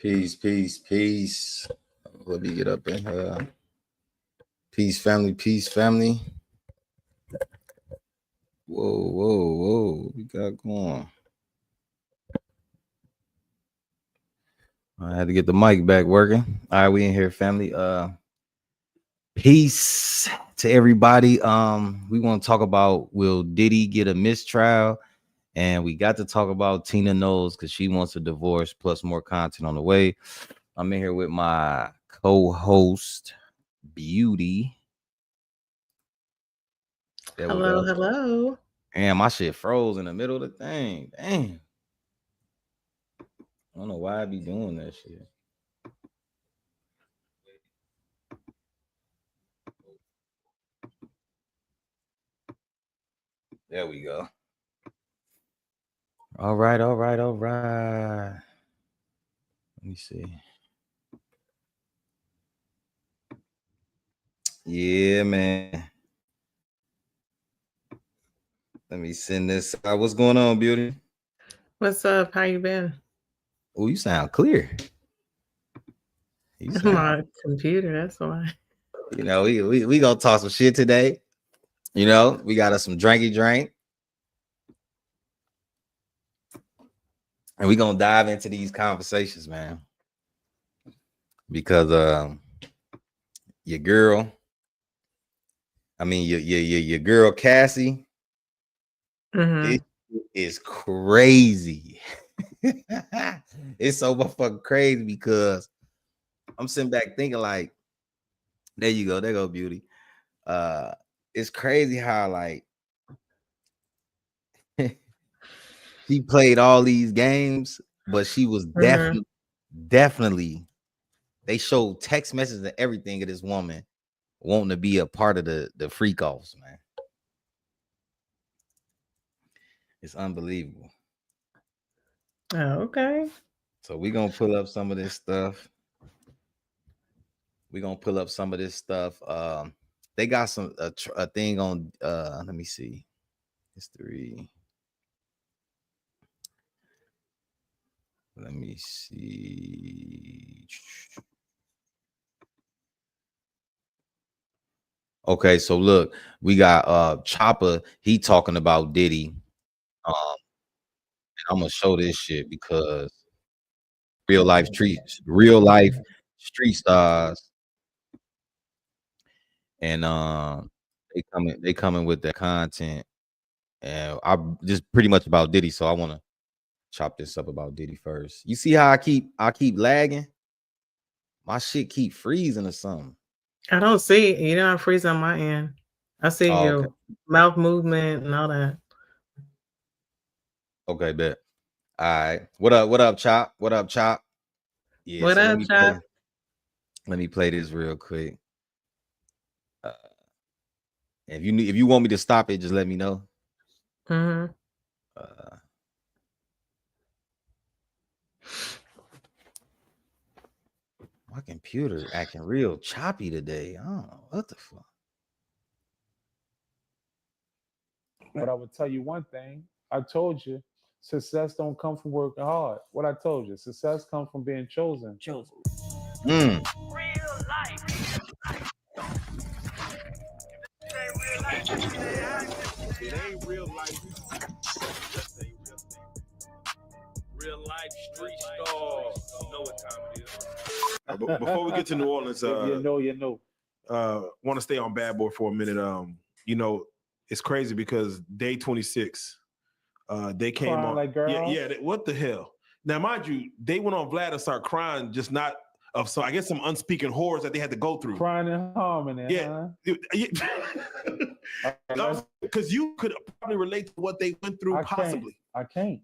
Peace, peace, peace. Let me get up in here. Peace, family, peace, family. Whoa. What we got going? I had to get the mic back working. All right, we in here, family. Peace to everybody. We want to talk about, will Diddy get a mistrial? And we got to talk about Tina Knowles because she wants a divorce, plus more content on the way. I'm in here with my co-host, Beauty. Hello. And my shit froze in the middle of the thing. Damn. I don't know why I be doing that shit. There we go. All right. Let me see. Yeah, man. Let me send this. What's going on, Beauty? What's up? How you been? Oh, you sound clear. You My computer, that's why. You know, we gonna talk some shit today. You know, we got us some drinky drink. And we gonna dive into these conversations, man. Because your girl, your girl Cassie, it is crazy. It's so motherfucking crazy because I'm sitting back thinking like, there you go, there go Beauty. It's crazy how like she played all these games, but she was definitely. They showed text messages and everything of this woman wanting to be a part of the freak offs, man. It's unbelievable. Oh, okay. So we're gonna pull up some of this stuff. They got some a thing on let me see. History. Let me see. Okay, so look, we got Chopper. He talking about Diddy. And I'm gonna show this shit because real life street stars, and they coming with their content, and I just pretty much about Diddy. So I want to chop this up about Diddy first. You see how I keep lagging? My shit keep freezing or something. I don't see you know I freeze on my end. I see your mouth movement and all that. Okay, bet. All right. What up, Chop? What up, Chop? Yeah, what so up, Chop? Let me play this real quick. If you want me to stop it, just let me know. My computer acting real choppy today. I don't know what the fuck. But I would tell you one thing. I told you, success don't come from working hard. What I told you, success comes from being chosen. Real life. It ain't real life. Real life street stars. You know what time it is. Before we get to New Orleans, you know. Want to stay on Bad Boy for a minute. You know, it's crazy because day 26, they came crying on like girls. Yeah. What the hell? Now, mind you, they went on Vlad and started crying, just not of some, I guess, some unspeaking horrors that they had to go through. Crying in harmony. Yeah. Because you could probably relate to what they went through, possibly. I can't.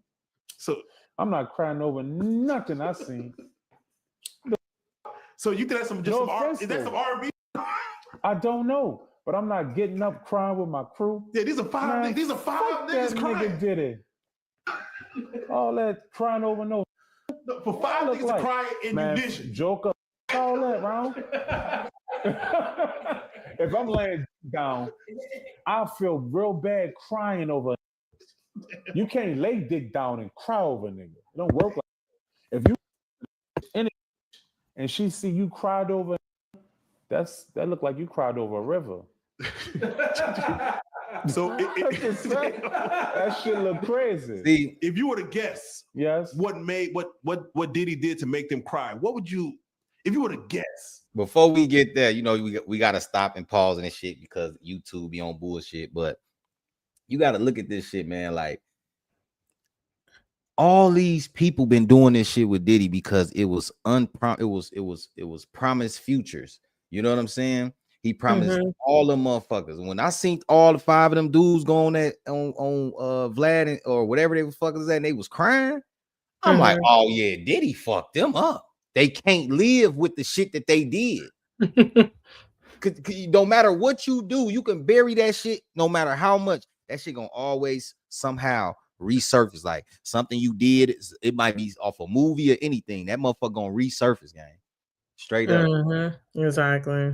So I'm not crying over nothing I seen. So you think that's some is that some R&B? I don't know, but I'm not getting up crying with my crew. Yeah, these are five niggas crying. Nigga did it. All that crying over no. For five niggas like, crying in unison. Joker, all that round. If I'm laying down, I feel real bad crying over. You can't lay dick down and cry over nigga. It don't work like that. If you any and she see you cried over, that looked like you cried over a river. So that shit look crazy. See, if you were to guess, yes, what Diddy did to make them cry, what would you, if you were to guess? Before we get there, you know, we got to stop and pause and shit because YouTube be on bullshit. But you got to look at this shit, man. Like, all these people been doing this shit with Diddy because it was promised futures. You know what I'm saying? He promised all them motherfuckers. When I seen all the 5 of them dudes going on Vlad or whatever they was fuckers at, and they was crying, I'm like, oh yeah, Diddy fucked them up. They can't live with the shit that they did. No matter what you do, you can bury that shit. No matter how much, that shit gonna always somehow resurface. Like something you did, it might be off a movie or anything. That motherfucker gonna resurface, gang. Straight up. Exactly.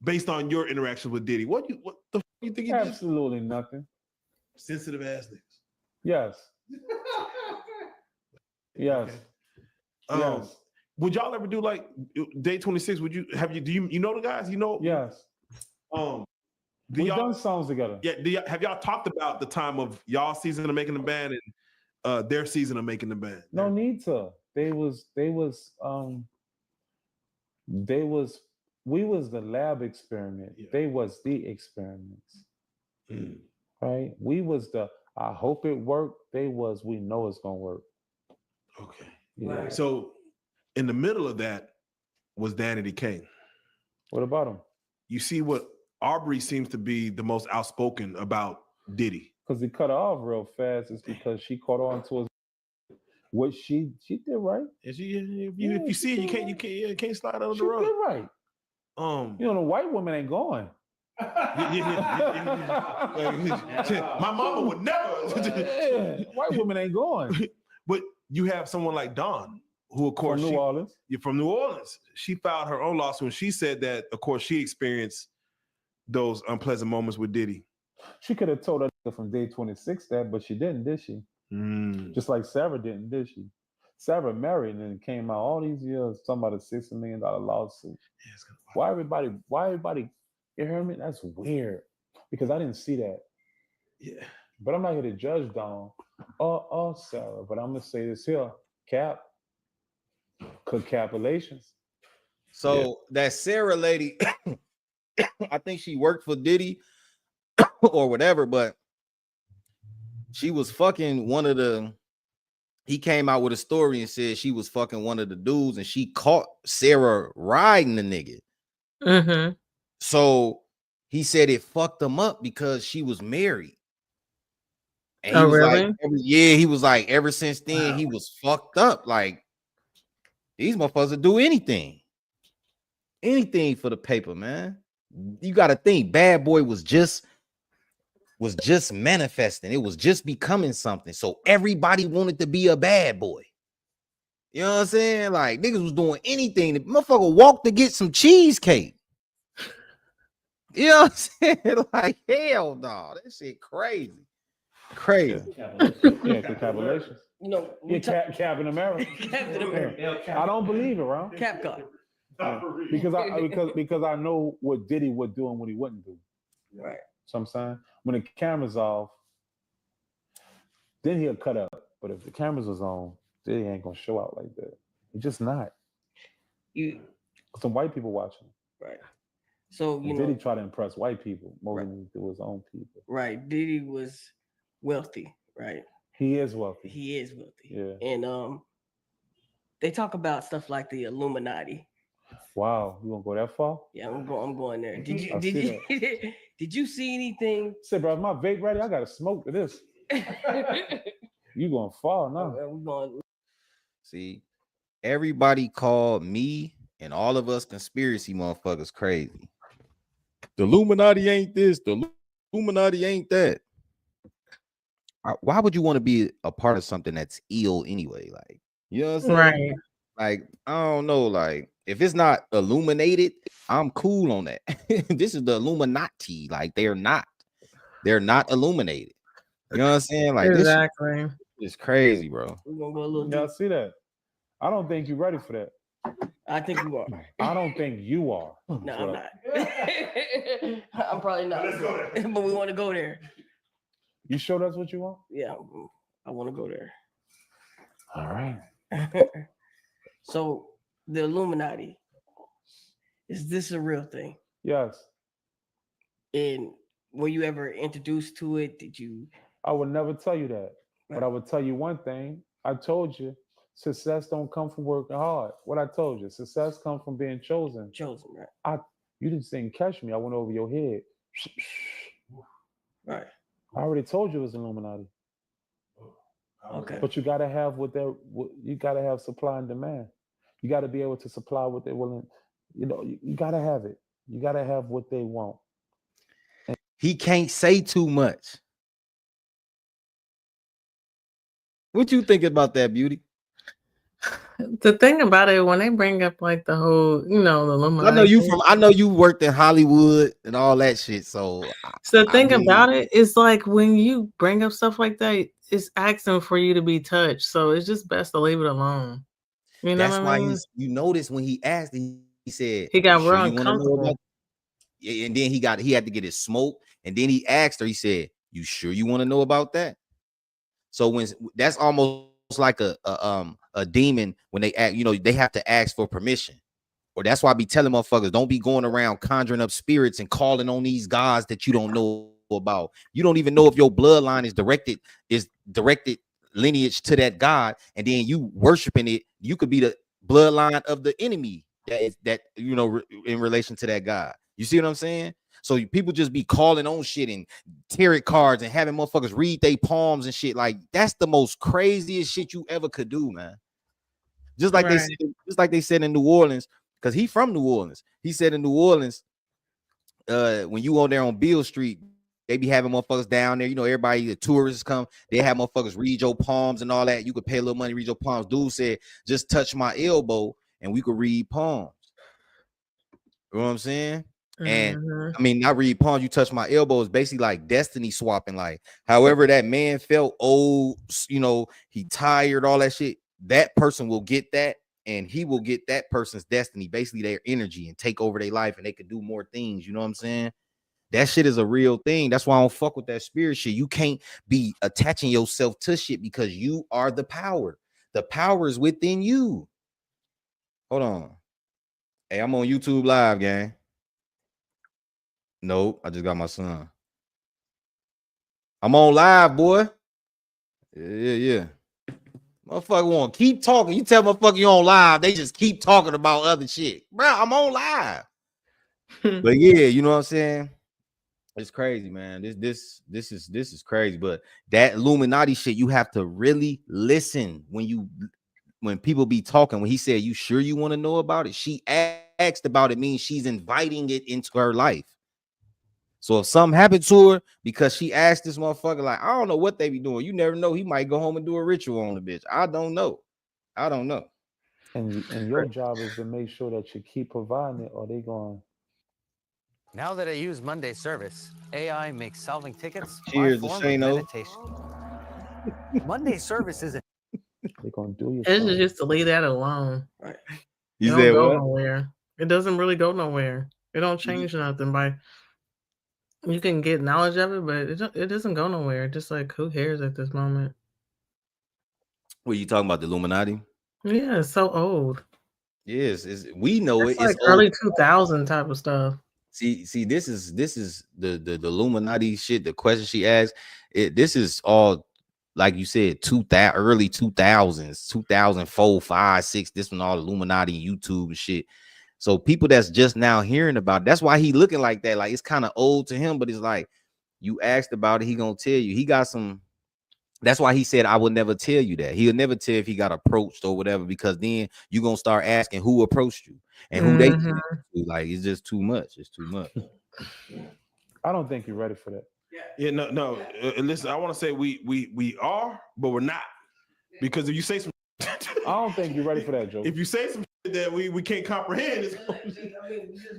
Based on your interaction with Diddy, what the fuck you think he did? Absolutely nothing. Sensitive ass niggas. Yes. Yes. Okay. Yes. Would y'all ever do like Day 26? Do you know the guys? You know? Yes. We've done songs together. Yeah. Have y'all talked about the time of y'all season of making the band and their season of making the band? No need to. We was the lab experiment. Yeah. They was the experiments. Right? We was the I hope it worked. They was we know it's gonna work. Okay. Yeah. Right. So in the middle of that was Danity Kane. What about him? You see what Aubrey seems to be the most outspoken about Diddy. Because he cut her off real fast. It's because she caught on to his what she did right. If you see it, you can't slide under the rug. She did right. You know, the white woman ain't going. My mama would never. White woman ain't going. But you have someone like Dawn, who of course from New Orleans. You're from New Orleans. She filed her own lawsuit and she said that, of course, she experienced those unpleasant moments with Diddy. She could have told her from Day 26 that, but she didn't, did she? Just like Sarah didn't, did she? Sarah married and then came out all these years talking about a $60 million lawsuit. Yeah, why everybody, you hear me? That's weird. Because I didn't see that. Yeah. But I'm not here to judge Dawn or Sarah, but I'm gonna say this here. Cap. Congratulations. So that Sarah lady, I think she worked for Diddy or whatever, but she was fucking one of the. He came out with a story and said she was fucking one of the dudes, and she caught Sarah riding the nigga. So he said it fucked him up because she was married. And he was really? Like, he was like, ever since then, he was fucked up. Like, these motherfuckers will do anything for the paper, man. You got to think, Bad Boy was just manifesting. It was just becoming something. So everybody wanted to be a bad boy. You know what I'm saying? Like, niggas was doing anything. The motherfucker walked to get some cheesecake. You know what I'm saying? Like, hell no. That shit crazy. Crazy. Congratulations. You know, Captain America. Captain America. I don't believe it, right? Cap God. Because I know what Diddy would do and what he wouldn't do. Right. So I'm saying when the camera's off, then he'll cut up. But if the cameras was on, Diddy ain't gonna show out like that. He's just not. Some white people watching. Right. So Diddy try to impress white people more than he do his own people. Right. Diddy was wealthy, right? He is wealthy. Yeah. And they talk about stuff like the Illuminati. Wow, you gonna go that far? Yeah, I'm going there. Did you see anything? Say, bro, is my vape ready? I gotta smoke to this. You going far now? We're going. See, everybody called me and all of us conspiracy motherfuckers crazy. The Illuminati ain't this. The Illuminati ain't that. Why would you want to be a part of something that's ill anyway? Like, you know what I'm saying? Right. Like, I don't know. Like, if it's not illuminated, I'm cool on that. This is the Illuminati. Like, they're not illuminated. You know what I'm saying? Like, exactly. This is crazy, bro. We're gonna go a little. Y'all see that? I don't think you're ready for that. I think you are. I don't think you are. No, I'm not. I'm probably not. Let's go there. But we want to go there. You sure that's what you want? Yeah, I want to go there. All right. So the Illuminati, is this a real thing? Yes. And were you ever introduced to it? Did you? I would never tell you that. But I would tell you one thing. I told you, success don't come from working hard. What I told you, success comes from being chosen. Chosen, right? You didn't catch me. I went over your head. Right. I already told you it was Illuminati. Okay. But you gotta have you gotta have supply and demand. You gotta be able to supply what they're willing. You gotta have it. You gotta have what they want. And he can't say too much. What you think about that, Beauty? The thing about it, when they bring up like the whole, the Illuminati. I know you worked in Hollywood and all that shit. So the thing about it is like when you bring up stuff like that, it's asking for you to be touched. So it's just best to leave it alone. You know that's why you notice when he asked, he said he got real uncomfortable. And then he had to get his smoke. And then he asked her, he said, "You sure you want to know about that?" So when that's almost like a demon when they act, they have to ask for permission. Or that's why I be telling motherfuckers, don't be going around conjuring up spirits and calling on these gods that you don't know about. You don't even know if your bloodline is directed lineage to that god, and then you worshiping it. You could be the bloodline of the enemy that in relation to that god. You see what I'm saying? So people just be calling on shit and tarot cards and having motherfuckers read their palms and shit. Like that's the most craziest shit you ever could do, man. Just like they said in New Orleans, because he from New Orleans. He said in New Orleans, when you on there on Beale Street, they be having motherfuckers down there. Everybody, the tourists come, they have motherfuckers read your palms and all that. You could pay a little money, read your palms. Dude said, just touch my elbow and we could read palms. You know what I'm saying? And I mean, not read palms, you touch my elbow is basically like destiny swapping. Like, however that man felt old, he tired, all that shit, that person will get that, and he will get that person's destiny, basically their energy, and take over their life, and they could do more things. You know what I'm saying? That shit is a real thing. That's why I don't fuck with that spirit shit. You can't be attaching yourself to shit because you are the power. The power is within you. Hold on. Hey, I'm on YouTube Live, gang. Nope, I just got my son. I'm on live, boy. Yeah. Motherfucker want to keep talking. You tell motherfucker you on live, they just keep talking about other shit. Bro, I'm on live. But yeah, you know what I'm saying? It's crazy, man. This is crazy. But that Illuminati shit, you have to really listen when people be talking. When he said, "You sure you want to know about it?" She asked about it, means she's inviting it into her life. So if something happened to her because she asked this motherfucker, like, I don't know what they be doing. You never know. He might go home and do a ritual on the bitch. I don't know. And your job is to make sure that you keep providing it, or they going. Now that I use Monday service, AI makes solving tickets my form of meditation. Monday service isn't. They're gonna do you. It's just to leave that alone. Right. You said what? Nowhere. It doesn't really go nowhere. It don't change nothing by. You can get knowledge of it, but it doesn't go nowhere. Just like, who cares at this moment? What are you talking about? The Illuminati? Yeah, it's so old. Yes, we know it's it. Like it's early 2000 type of stuff. See, this is the Illuminati shit. The question she asked, this is all like you said, early 2000s, 2004, 5, 6. This one all Illuminati, YouTube and shit. So people that's just now hearing about it, that's why he looking like that. Like it's kind of old to him, but it's like you asked about it, he gonna tell you. He got some. That's why he said I will never tell you that. He'll never tell if he got approached or whatever, because then you're gonna start asking who approached you and who they like. It's just too much. It's too much. I don't think you're ready for that. Yeah, no. Listen, I want to say we are, but we're not, because if you say some, I don't think you're ready for that, Joker. If you say some that we can't comprehend,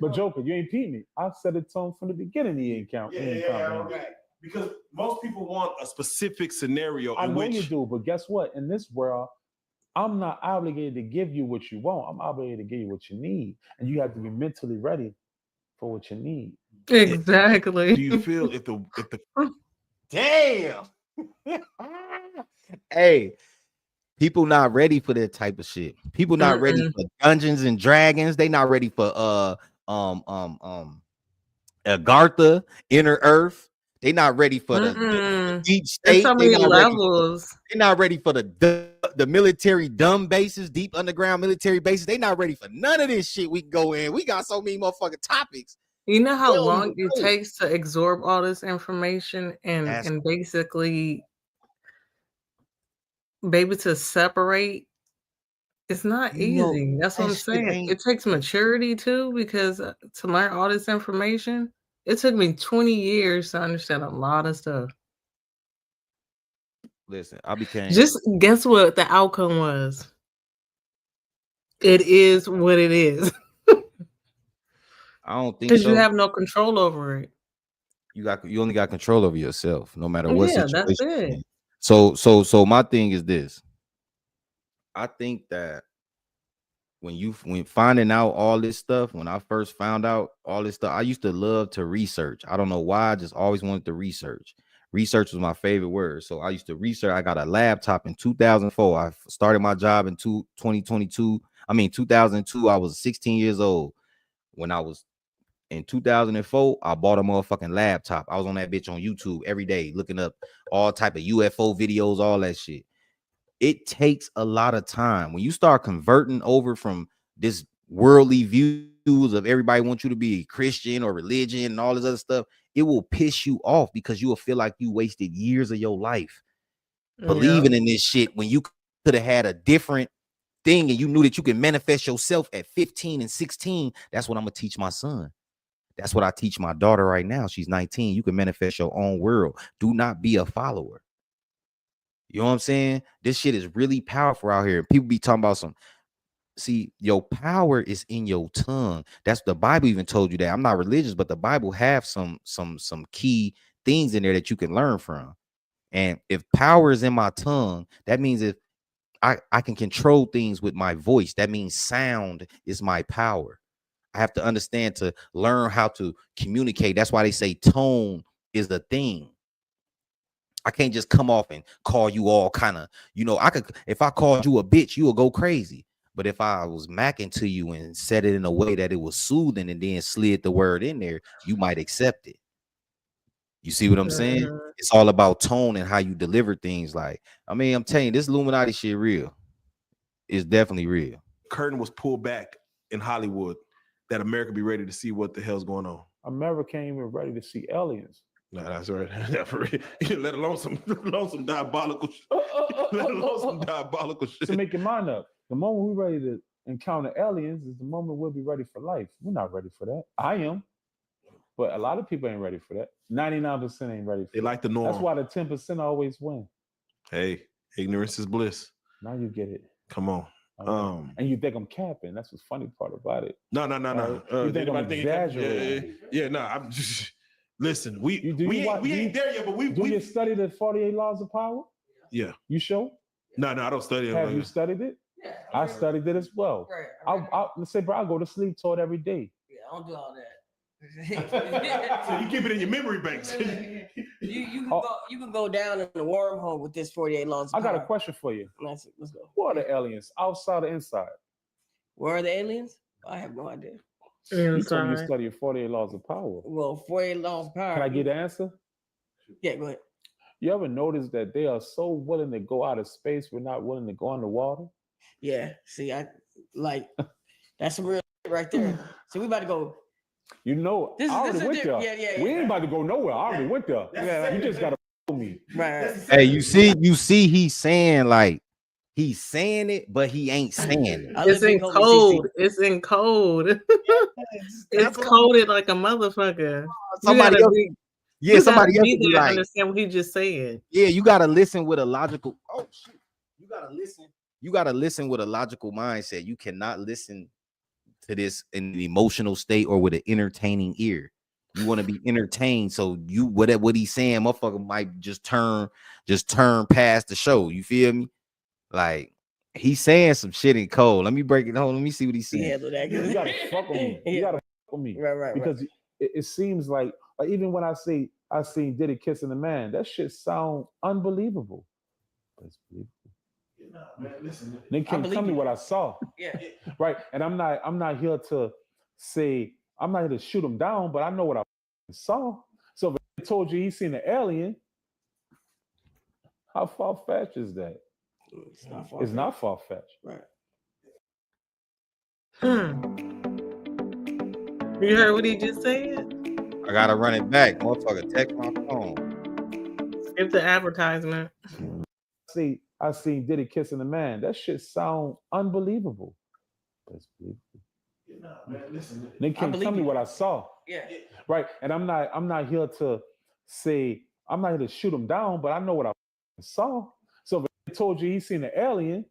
but Joker, you ain't peeping me. I set a tone from the beginning. He ain't comprehend. Because most people want a specific scenario. I know you do, but guess what? In this world, I'm not obligated to give you what you want. I'm obligated to give you what you need. And you have to be mentally ready for what you need. Exactly. Do you feel if the damn? Hey, people not ready for that type of shit. People not ready for Dungeons and Dragons. They not ready for Agartha, Inner Earth. They not ready for the deep state. There's so many levels. They're not ready for the military dumb bases, deep underground military bases. They not ready for none of this shit. We can go in. We got so many motherfucking topics. You know how long it takes to absorb all this information and basically be able to separate? It's not easy. That's what I'm saying. It takes maturity too, because to learn all this information, it took me 20 years to understand a lot of stuff. Listen, I became. Just guess what the outcome was. It is what it is. I don't think because you have no control over it. You only got control over yourself, no matter what situation. That's it. So my thing is this. I think that when finding out all this stuff, when I first found out all this stuff, I used to love to research. I don't know why, I just always wanted to research. Research was my favorite word. So I used to research. I got a laptop in 2004. I started my job in 2002. I mean, 2002, I was 16 years old. When I was in 2004, I bought a motherfucking laptop. I was on that bitch on YouTube every day, looking up all type of UFO videos, all that shit. It takes a lot of time. When you start converting over from this worldly views of everybody wants you to be Christian or religion and all this other stuff, it will piss you off because you will feel like you wasted years of your life believing in this shit when you could have had a different thing and you knew that you can manifest yourself at 15 and 16. That's what I'm gonna teach my son. That's what I teach my daughter right now. She's 19. You can manifest your own world. Do not be a follower. You know what I'm saying? This shit is really powerful out here. People be talking about see, your power is in your tongue. That's the Bible even told you that. I'm not religious, but the Bible have some key things in there that you can learn from. And if power is in my tongue, that means if I can control things with my voice, that means sound is my power. I have to understand to learn how to communicate. That's why they say tone is the thing. I can't just come off and call you all kind of, if I called you a bitch, you will go crazy. But if I was macking to you and said it in a way that it was soothing and then slid the word in there, you might accept it. You see what I'm saying? It's all about tone and how you deliver things. Like, I mean, I'm telling you, this Illuminati shit real. It's definitely real. Curtain was pulled back in Hollywood that America be ready to see what the hell's going on. America ain't even ready to see aliens. No, that's right. Let alone some diabolical shit. Let alone some diabolical shit. So make your mind up. The moment we're ready to encounter aliens is the moment we'll be ready for life. We're not ready for that. I am. But a lot of people ain't ready for that. 99% ain't ready for They like the norm. That's why the 10% always win. Hey, ignorance is bliss. Now you get it. Come on. And you think I'm capping. That's what's funny part about it. No. You think I'm exaggerating. I'm just... Listen, we ain't there yet, but we you study the 48 laws of power? Yeah. You sure? No, I don't study it. Have you studied it? Yeah, I studied it as well. Right. Let's say, bro, I go to sleep taught every day. Yeah, I don't do all that. So you keep it in your memory banks. You can go down in the wormhole with this 48 laws. I got a question for you. Let's go. What are the aliens, outside or inside? Where are the aliens? I have no idea. You told me you study 48 laws of power. Well, 48 laws of power. Can I get the answer? Yeah, go ahead. You ever notice that they are so willing to go out of space, we're not willing to go underwater? Yeah. See, that's some real shit right there. So we about to go. I already went there. Yeah. We ain't about to go nowhere. I already went there. Yeah. You just gotta me. Right. Hey, you see, he's saying it, but he ain't saying it. It's in code. It's in code. It's coded like a motherfucker. Somebody else be like, understand what he just said. Yeah, you gotta listen with a logical. Oh shit! You gotta listen with a logical mindset. You cannot listen to this in an emotional state or with an entertaining ear. You want to be entertained, so what he's saying, motherfucker might just turn past the show. You feel me? Like, he's saying some shit in code. Let me break it down. Let me see what he's saying. You gotta fuck with me. You gotta fuck with me. Right. Because it seems like even when I say I seen Diddy kissing a man, that shit sound unbelievable. It's believable. Man, listen, they can't tell me what I saw. Yeah. Right. And I'm not here to say, I'm not here to shoot him down, but I know what I saw. So if I told you he's seen an alien, how far-fetched is that? It's not far-fetched. Right. You heard what he just said? I gotta run it back. Motherfucker, text my phone. Skip the advertisement. See, I seen Diddy kissing a man. That shit sound unbelievable. That's believable. Man, listen, they can't tell me what I saw. Yeah. Right. And I'm not here to say, I'm not here to shoot him down, but I know what I saw. So if I told you he's seen an alien,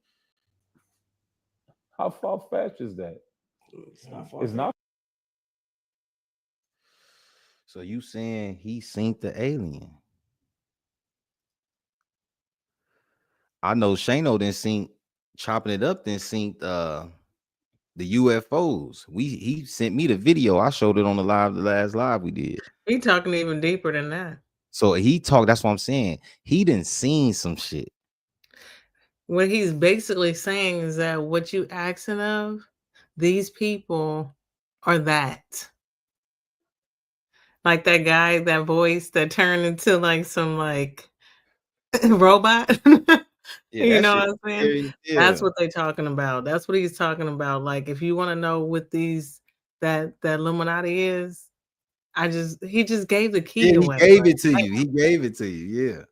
how far-fetched is that? It's not. So you saying he seen the alien? I know Shano didn't seen chopping it up, then seen the UFOs. He sent me the video. I showed it on the last live we did. He talking even deeper than that. So he talked, that's what I'm saying. He didn't seen some shit. What he's basically saying is that what you asking of, these people are that. Like that guy, that voice that turned into like some like robot. You know what I'm saying? Yeah. That's what they're talking about. That's what he's talking about. Like if you want to know what that Illuminati is, he just gave the key away. He gave it to you. He gave it to you. Yeah.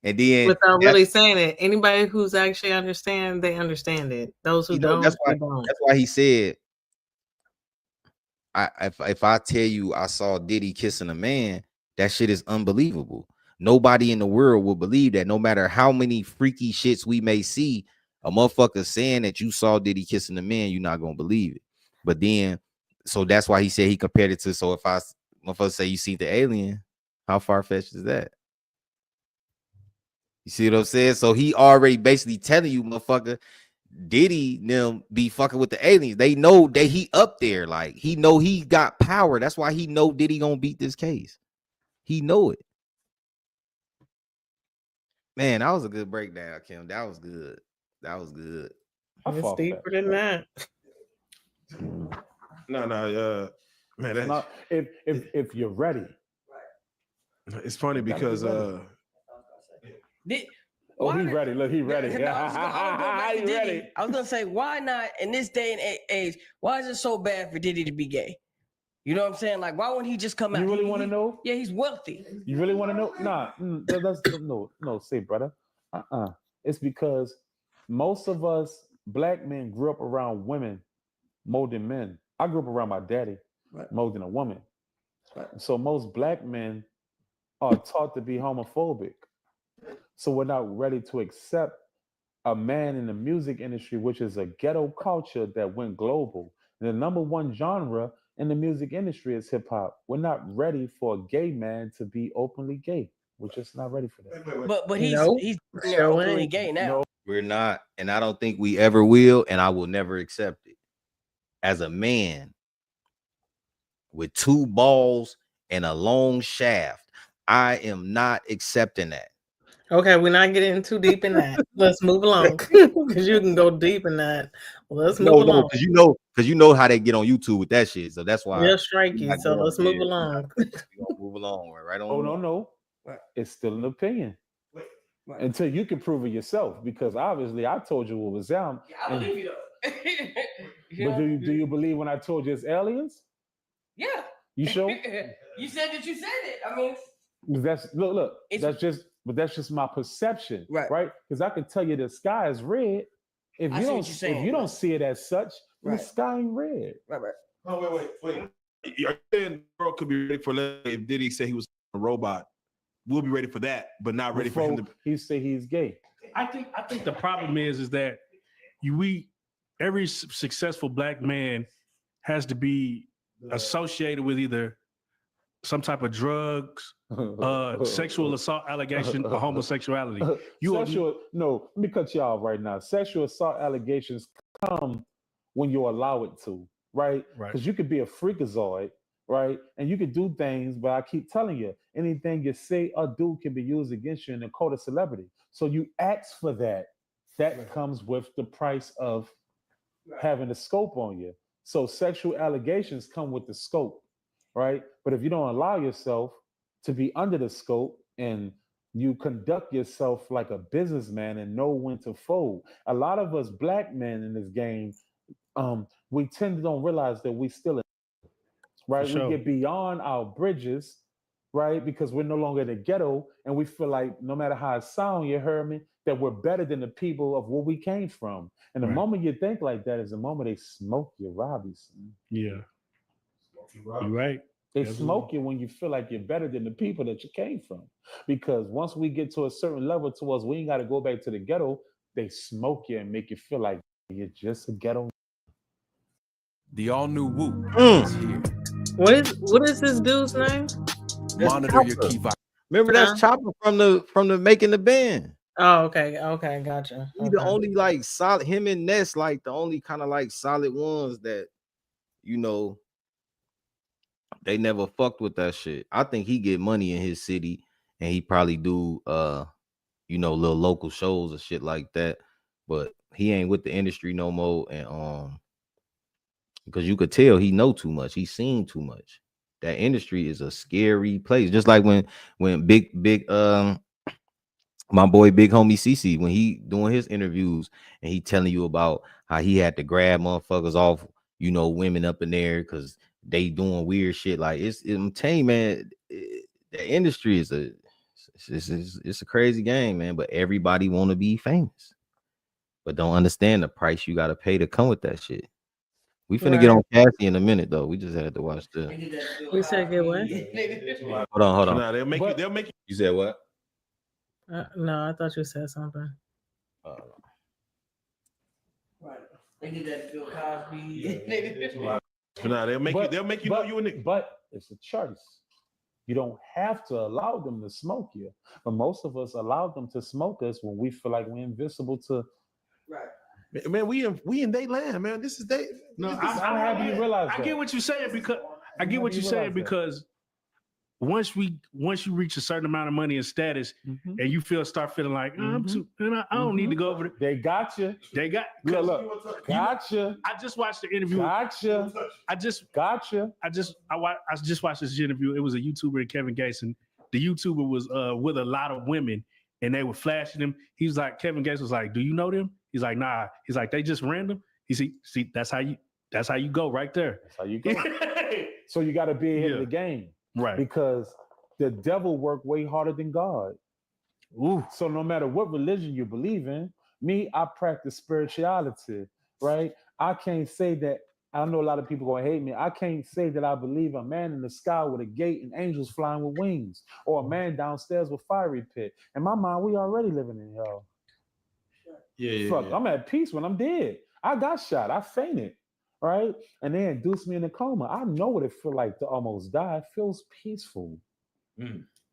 And then without really saying it, anybody who's actually understand, they understand it. Those who don't, that's don't. That's why he said, if I tell you I saw Diddy kissing a man, that shit is unbelievable. Nobody in the world will believe that. No matter how many freaky shits we may see, a motherfucker saying that you saw Diddy kissing a man, you're not gonna believe it. But then, so that's why he said he compared it to. So if motherfucker say you see the alien, how far-fetched is that? You see what I'm saying? So he already basically telling you, motherfucker, Diddy them be fucking with the aliens. They know that he up there. Like he know he got power. That's why he know Diddy gonna beat this case. He know it. Man, that was a good breakdown, Kim. That was good. That was good. It's deeper than that. No, man. That's not, if you're ready. It's funny because he's ready. Look, he's ready. I was gonna say, why not in this day and age? Why is it so bad for Diddy to be gay? You know what I'm saying? Like, why wouldn't he just come out? You really want to know? Yeah, he's wealthy. You really want to know? Nah, that's no. Say, brother. It's because most of us black men grew up around women more than men. I grew up around my daddy more than a woman. Right. So most black men are taught to be homophobic. So we're not ready to accept a man in the music industry, which is a ghetto culture that went global. And the number one genre in the music industry is hip hop. We're not ready for a gay man to be openly gay. We're just not ready for that. But he's openly gay now. No, we're not, and I don't think we ever will, and I will never accept it. As a man with two balls and a long shaft, I am not accepting that. Okay, we're not getting too deep in that. Let's move along because you can go deep in that. Let's move along. Because you know how they get on YouTube with that shit. So that's why they're striking. So let's move along. We're gonna move along right on. Oh no. It's still an opinion. Right. Until you can prove it yourself, because obviously I told you what was down. Yeah, I believe you though. But do you believe when I told you it's aliens? Yeah. You sure? You said that you said it. I mean, that's look. That's just my perception, right? Because I can tell you the sky is red. If you don't see it as such, the sky ain't red. Right. Oh wait. You're saying the world could be ready for if Diddy said he was a robot. We'll be ready for that, but not ready for him to. He say he's gay. I think the problem is that every successful black man has to be associated with either some type of drugs, sexual assault allegation, or homosexuality. No, let me cut you off right now. Sexual assault allegations come when you allow it to, right? Because you could be a freakazoid, right? And you could do things, but I keep telling you, anything you say or do can be used against you in the court of celebrity. So you ask for that. That comes with the price of having the scope on you. So sexual allegations come with the scope, right? But if you don't allow yourself to be under the scope and you conduct yourself like a businessman and know when to fold. A lot of us black men in this game, we tend to don't realize that we still, right? We get beyond our bridges, right? Because we're no longer in the ghetto, and we feel like no matter how it sounds, you heard me, that we're better than the people of where we came from. And the moment you think like that is the moment they smoke you, Robinson. Yeah. You're right. They smoke you when you feel like you're better than the people that you came from. Because once we get to a certain level to us, we ain't got to go back to the ghetto. They smoke you and make you feel like you're just a ghetto. The all-new Whoop is here. What is this dude's name? Monitor your key. Remember that's Chopper from the Making the Band. Oh, okay, gotcha. He the only like solid, him and Ness like the only kind of like solid ones that, you know, they never fucked with that shit. I think he get money in his city and he probably do you know, little local shows or shit like that, but he ain't with the industry no more. And because you could tell he know too much, he seen too much. That industry is a scary place. Just like when big my boy Big Homie CC, when he doing his interviews and he telling you about how he had to grab motherfuckers off, you know, women up in there because they doing weird shit. Like I'm telling you, man, the industry is it's a crazy game, man. But everybody want to be famous, but don't understand the price you got to pay to come with that shit. We finna get on Cassie in a minute though. We just had to watch the. We said get what? Hold on. No, they'll make you. You said what? No, I thought you said something. Right. They did that Bill Cosby. No, they'll make you know you a nigga. But it's a choice. You don't have to allow them to smoke you. But most of us allow them to smoke us when we feel like we're invisible to. Right. Man, we in they land, man. This is they. No, I have you realize that. I get what you're saying because once you reach a certain amount of money and status, and you start feeling like I don't need to go over there. They got you. Look. Gotcha. I just watched the interview. Gotcha. I just watched this interview. It was a YouTuber and Kevin Gates, and the YouTuber was with a lot of women, and they were flashing him. He was like, Kevin Gates was like, "Do you know them?" He's like, "Nah." He's like, "They just random." He see, that's how you go right there. That's how you go. So you got to be ahead of the game. Right. Because the devil worked way harder than God. Ooh. So no matter what religion you believe in, I practice spirituality, right? I can't say that, I know a lot of people gonna hate me. I can't say that I believe a man in the sky with a gate and angels flying with wings, or a man downstairs with fiery pit. In my mind, we already living in hell. Fuck, I'm at peace when I'm dead. I got shot. I fainted. Right? And they induced me in a coma. I know what it feels like to almost die. It feels peaceful.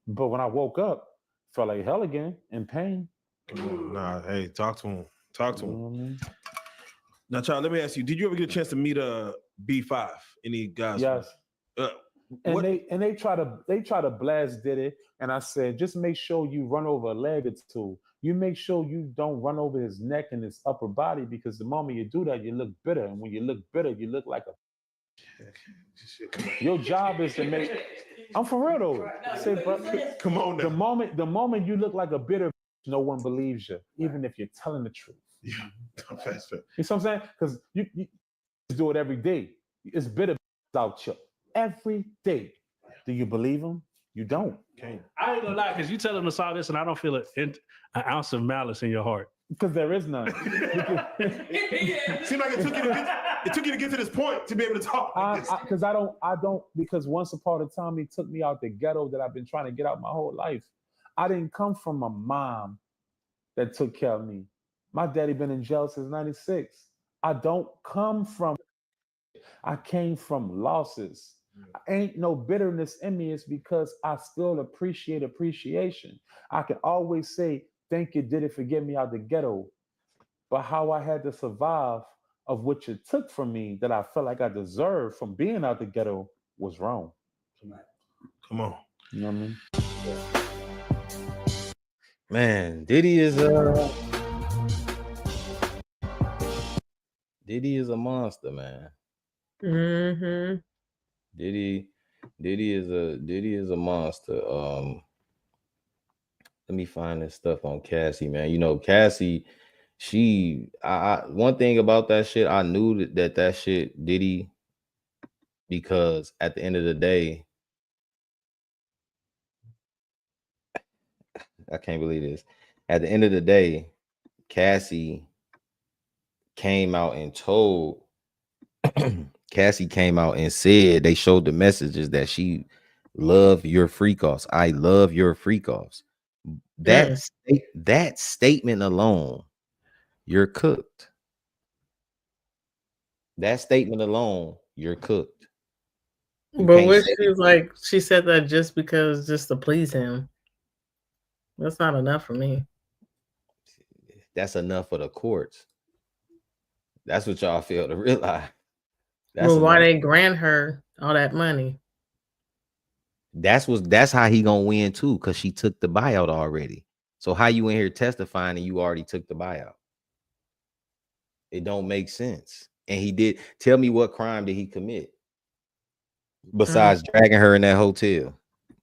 But when I woke up, it felt like hell again, in pain. Nah, hey, talk to him. Now, child, let me ask you, did you ever get a chance to meet B5? Any guys? Yes. And they try to blast Diddy, and I said, just make sure you run over a leg or two. You make sure you don't run over his neck and his upper body, because the moment you do that, you look bitter, and when you look bitter, you look like a. Your job is to make. I'm for real though. Say, bro, come on now. The moment you look like a bitter, no one believes you, even if you're telling the truth. Yeah, you know what I'm saying? Because you do it every day. It's bitter out you every day. Do you believe him? You don't. Okay. I ain't gonna lie, because you tell him to solve this, and I don't feel an ounce of malice in your heart. Because there is none. Seemed like it took you to get to this point to be able to talk. Because I don't. Because once upon a time, he took me out the ghetto that I've been trying to get out my whole life. I didn't come from a mom that took care of me. My daddy been in jail since '96. I don't come from. I came from losses. Ain't no bitterness in me. It's because I still appreciate appreciation. I can always say, thank you, Diddy, for getting me out the ghetto. But how I had to survive of what you took from me that I felt like I deserved from being out the ghetto was wrong. Come on. You know what I mean? Man, Diddy is a monster, man. Mm-hmm. Diddy is a monster. Let me find this stuff on Cassie, man. You know, Cassie, I one thing about that shit, I knew that shit Diddy, because at the end of the day, I can't believe this. At the end of the day, Cassie came out and told Cassie came out and said, they showed the messages that she love your freak offs. I love your freak offs. That statement alone, you're cooked. That statement alone, you're cooked. But what she's like, she said that just to please him. That's not enough for me. That's enough for the courts. That's what y'all fail to realize. Well, why they grant her all that money? That's how he gonna win too, because she took the buyout already. So how you in here testifying and you already took the buyout? It don't make sense. And he did. Tell me, what crime did he commit besides dragging her in that hotel?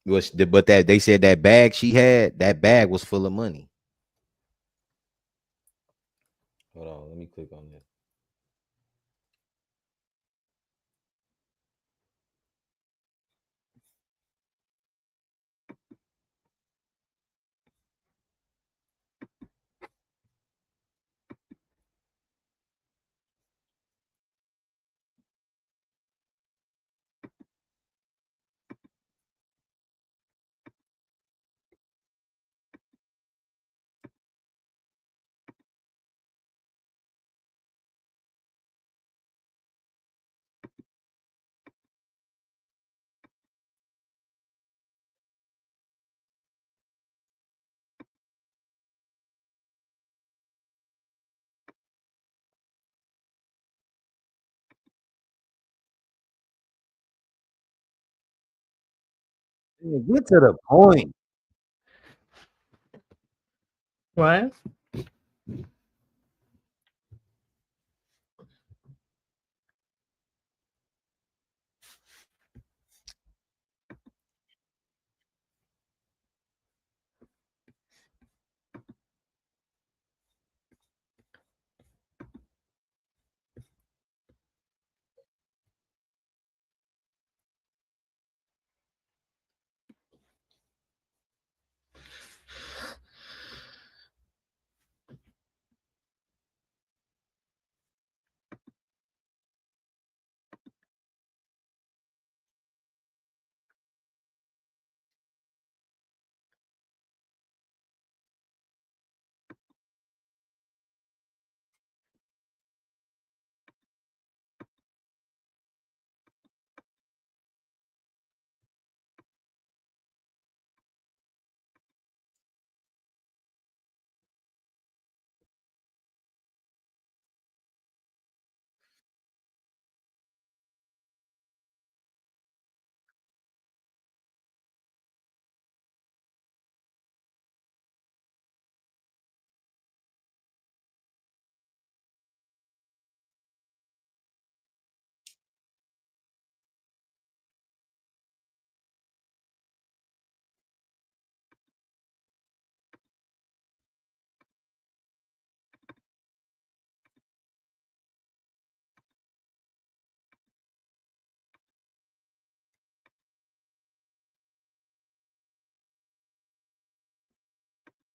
But that they said that bag she had, that bag was full of money. Hold on, let me click on this. Get to the point. What?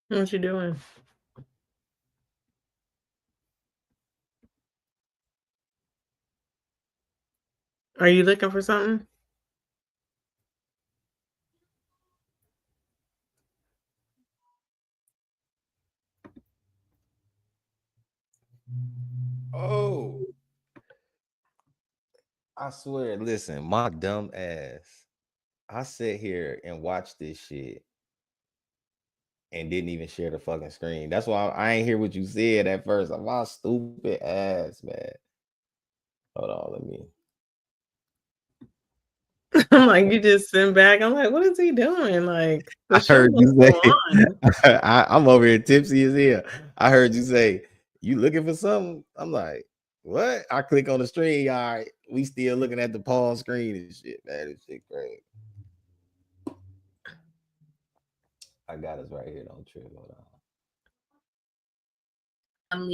What you doing? Are you looking for something? Oh. I swear, listen, my dumb ass. I sit here and watch this shit and didn't even share the fucking screen. That's why I ain't hear what you said at first. I'm my stupid ass, man. Hold on, let me. I'm like, you just sit back. I'm like, what is he doing? Like, I heard you say, I'm over here tipsy as hell. I heard you say, you looking for something? I'm like, what? I click on the stream. All right, we still looking at the pawn screen and shit, man. This shit crazy. I got us right here. Don't trip. Hold on.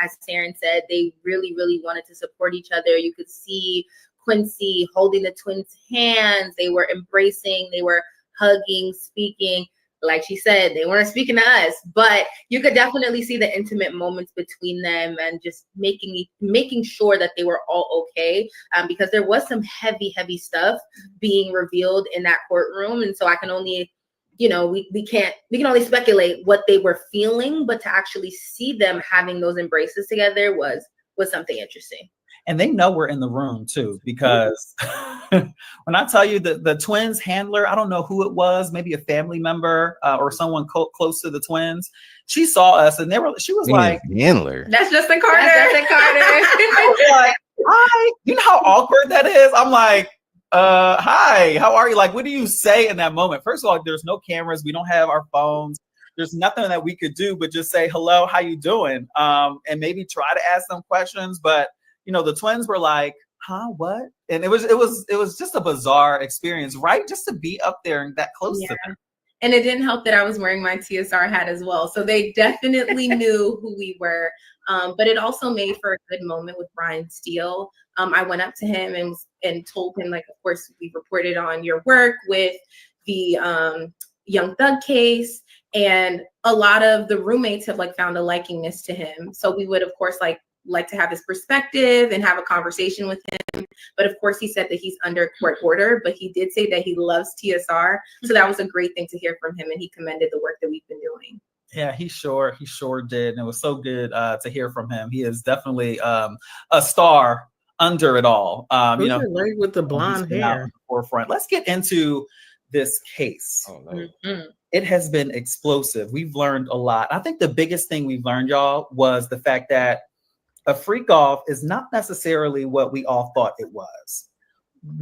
As Taryn said, they really, really wanted to support each other. You could see Quincy holding the twins' hands. They were embracing, they were hugging, speaking. Like she said, they weren't speaking to us, but you could definitely see the intimate moments between them and just making sure that they were all okay, because there was some heavy stuff being revealed in that courtroom. And so I can only, we can only speculate what they were feeling, but to actually see them having those embraces together was something interesting. And they know we're in the room too, because when I tell you the twins handler, I don't know who it was, maybe a family member or someone close to the twins. She saw us and she was like, handler. That's Justin Carter. That's Justin Carter. I was like, hi. You know how awkward that is? I'm like, hi, how are you? Like, what do you say in that moment? First of all, there's no cameras. We don't have our phones. There's nothing that we could do but just say, hello, how you doing? And maybe try to ask them questions. But the twins were like, huh, what? And it was just a bizarre experience, right? Just to be up there and that close to them. And it didn't help that I was wearing my TSR hat as well. So they definitely knew who we were. But it also made for a good moment with Brian Steele. I went up to him and told him, like, of course, we reported on your work with the Young Thug case. And a lot of the roommates have found a likingness to him. So we would, of course, like to have his perspective and have a conversation with him. But of course, he said that he's under court order, but he did say that he loves TSR. So that was a great thing to hear from him. And he commended the work that we've been doing. Yeah, he sure did. And it was so good to hear from him. He is definitely a star under it all. With the blonde hair. Forefront. Let's get into this case. Oh, no. Mm-hmm. It has been explosive. We've learned a lot. I think the biggest thing we've learned, y'all, was the fact that a freak off is not necessarily what we all thought it was.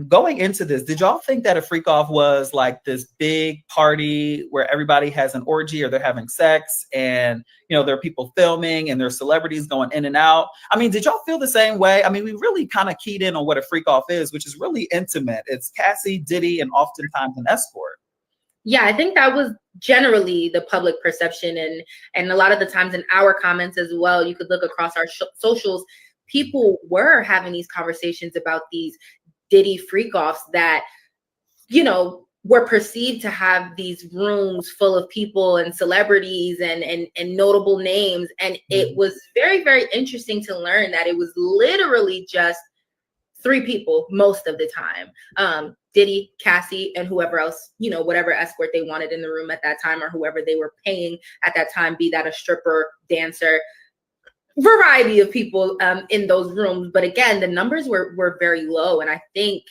Going into this, did y'all think that a freak off was like this big party where everybody has an orgy or they're having sex and, there are people filming and there's celebrities going in and out? I mean, did y'all feel the same way? I mean, we really kind of keyed in on what a freak off is, which is really intimate. It's Cassie, Diddy, and oftentimes an escort. Yeah, I think that was generally the public perception, and a lot of the times in our comments as well, you could look across our socials, people were having these conversations about these Diddy freak-offs that, were perceived to have these rooms full of people and celebrities and notable names. And it was very, very interesting to learn that it was literally just 3 people most of the time. Diddy, Cassie, and whoever else, whatever escort they wanted in the room at that time or whoever they were paying at that time, be that a stripper, dancer, variety of people in those rooms. But again, the numbers were very low. And I think,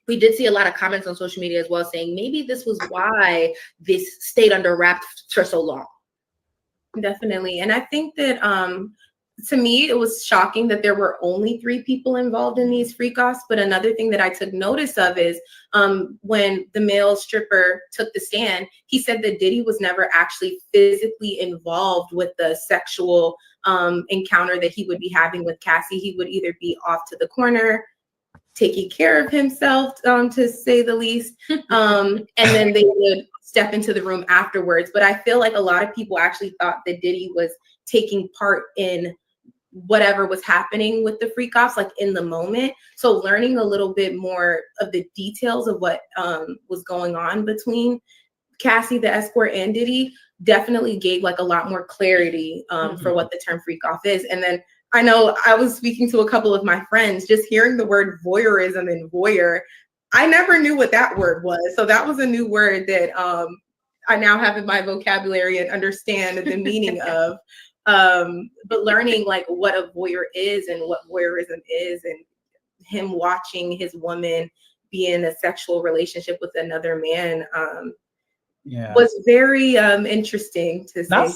we did see a lot of comments on social media as well saying maybe this was why this stayed under wraps for so long. Definitely. And I think that to me, it was shocking that there were only 3 people involved in these freak-offs. But another thing that I took notice of is when the male stripper took the stand, he said that Diddy was never actually physically involved with the sexual encounter that he would be having with Cassie. He would either be off to the corner, taking care of himself, to say the least. And then they would step into the room afterwards. But I feel like a lot of people actually thought that Diddy was taking part in whatever was happening with the freak offs, in the moment. So learning a little bit more of the details of what was going on between Cassie, the escort, and Diddy definitely gave a lot more clarity for what the term freak off is. And then I know I was speaking to a couple of my friends, just hearing the word voyeurism and voyeur, I never knew what that word was. So that was a new word that I now have in my vocabulary and understand the meaning of. But learning what a voyeur is and what voyeurism is, and him watching his woman be in a sexual relationship with another man was very interesting to say. Not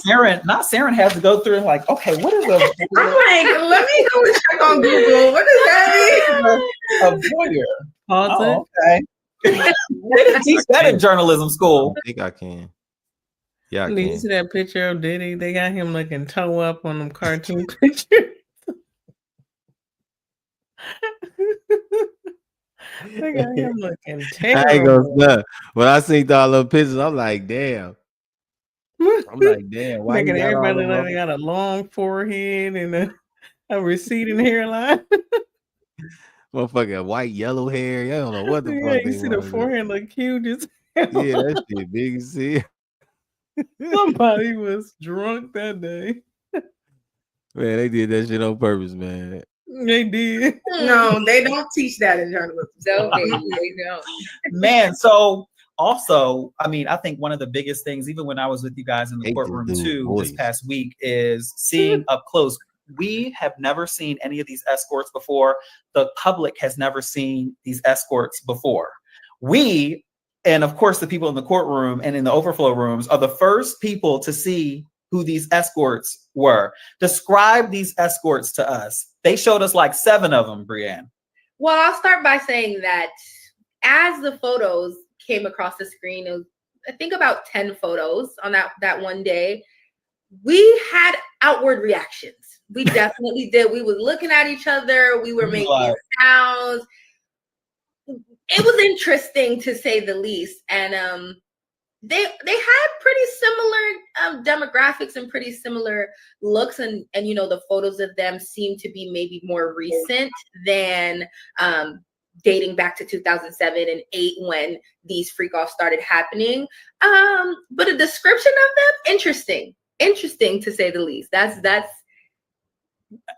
Saren has to go through and like, okay, what is a I'm like, let me go and check on Google. What does that mean? A voyeur. Oh, okay. They didn't teach that in journalism school. I think I can. Yeah, I Did you can. see that picture of Diddy? They got him looking toe up on them cartoon pictures. They got him looking terrible. I ain't gonna stop. When I seen all the pictures, I'm like, damn. I'm like, damn. Why Making you got everybody all like they got a long forehead and a receding hairline. motherfucking white, yellow hair? I don't know what the Yeah, fuck you they see the want. forehead look huge as Yeah, hell. that shit big as hell. Somebody was drunk that day. Man, they did that shit on purpose, man. They did. No, they don't teach that in journalism. No, they don't. Man, so also, I mean, I think one of the biggest things, even when I was with you guys in the courtroom too this past week, is seeing up close. We have never seen any of these escorts before. The public has never seen these escorts before. We, and of course, the people in the courtroom and in the overflow rooms are the first people to see who these escorts were. Describe these escorts to us. They showed us like 7 of them, Brianne. Well, I'll start by saying that as the photos came across the screen, it was, I think, about 10 photos on that one day. We had outward reactions. We definitely did. We were looking at each other. We were making sounds. It was interesting to say the least. And they had pretty similar demographics and pretty similar looks. And you know, the photos of them seem to be maybe more recent than dating back to 2007 and 2008 when these freak offs started happening. But a description of them, interesting to say the least. That's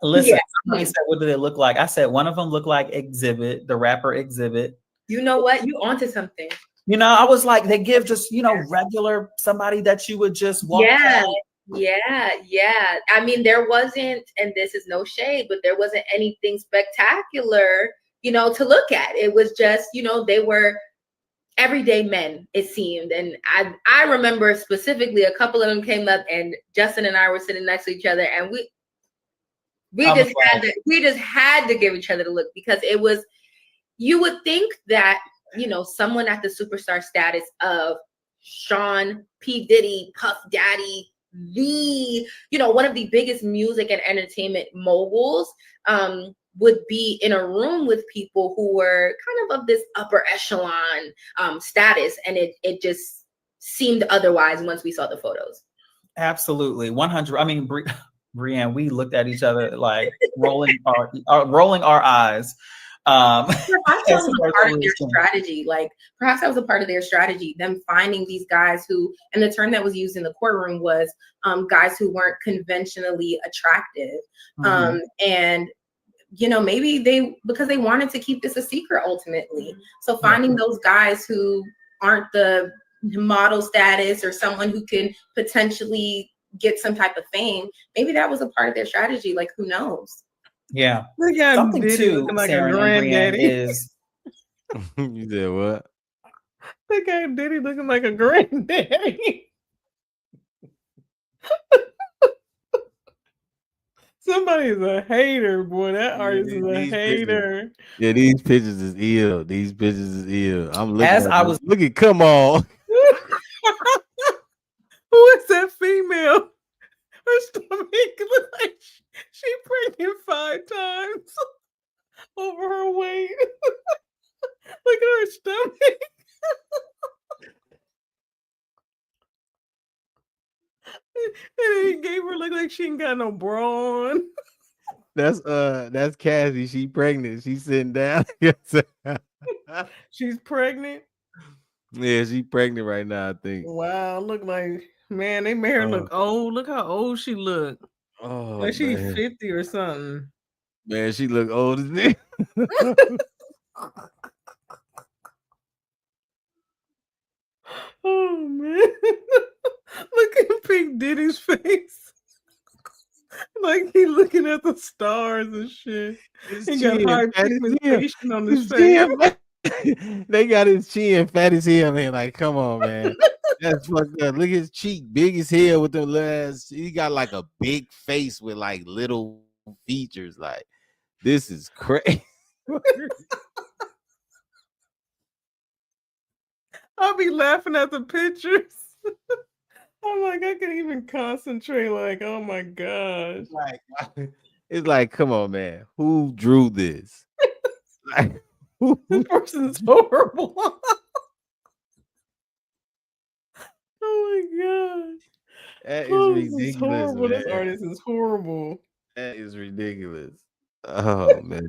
Listen, somebody said, what do they look like? I said one of them looked like Exhibit, the rapper Exhibit. You know what? You onto something. You know, I was like, they give just, you know, regular somebody that you would just walk past. Yeah. I mean, there wasn't, and this is no shade, but there wasn't anything spectacular, you know, to look at. It was just, you know, they were everyday men, it seemed. And I remember specifically a couple of them came up and Justin and I were sitting next to each other, and we just had to give each other the look, because it was, you would think that, you know, someone at the superstar status of Sean P. Diddy, Puff Daddy, one of the biggest music and entertainment moguls, would be in a room with people who were kind of this upper echelon status. And it just seemed otherwise once we saw the photos. Absolutely. 100. I mean, Brianne, we looked at each other like rolling our eyes. Perhaps that was a part of their strategy. Perhaps that was a part of their strategy, them finding these guys who, and the term that was used in the courtroom was guys who weren't conventionally attractive. And, you know, maybe because they wanted to keep this a secret ultimately. So finding those guys who aren't the model status or someone who can potentially get some type of fame, maybe that was a part of their strategy. Like, who knows? Yeah. Something too, like Sarah and Brianne, is you said what? That guy Diddy looking like a granddaddy. Somebody's a hater, boy. That artist is a hater. These pictures is ill. I'm looking as at I was looking. Come on. Who is that female? Her stomach looks like she pregnant 5 times over her weight. Look at her stomach. And he gave her look like she ain't got no bra on. That's Cassie. She pregnant. She's sitting down. She's pregnant. Yeah, she's pregnant right now, I think. Wow, look like, man, they made her look old. Look how old she look. Oh, like she's 50 or something. Man, she look old as me. Oh man. Look at Pink Diddy's face. Like he look looking at the stars and shit. He got high pigmentation on his face. They got his chin fat as hell, man. Like, come on, man. That's fucked up. Look at his cheek, big as hell with the last. He got like a big face with like little features. Like, this is crazy. I'll be laughing at the pictures. I'm like, I can't even concentrate. Like, oh my gosh. It's like, come on, man. Who drew this? Like, this person's horrible. Oh my gosh. That is ridiculous. Horrible. Man. This artist is horrible. That is ridiculous. Oh man.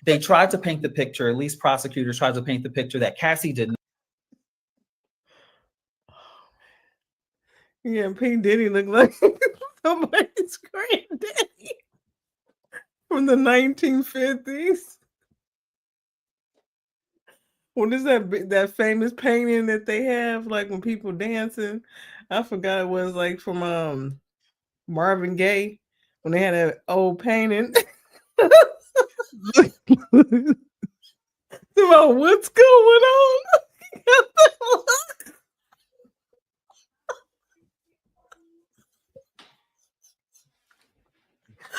They tried to paint the picture, at least prosecutors tried to paint the picture that Cassie didn't. Yeah, P. Diddy looked like somebody's granddaddy from the 1950s. What is that famous painting that they have, like when people dancing? I forgot it was like from Marvin Gaye when they had that old painting. About what's going on?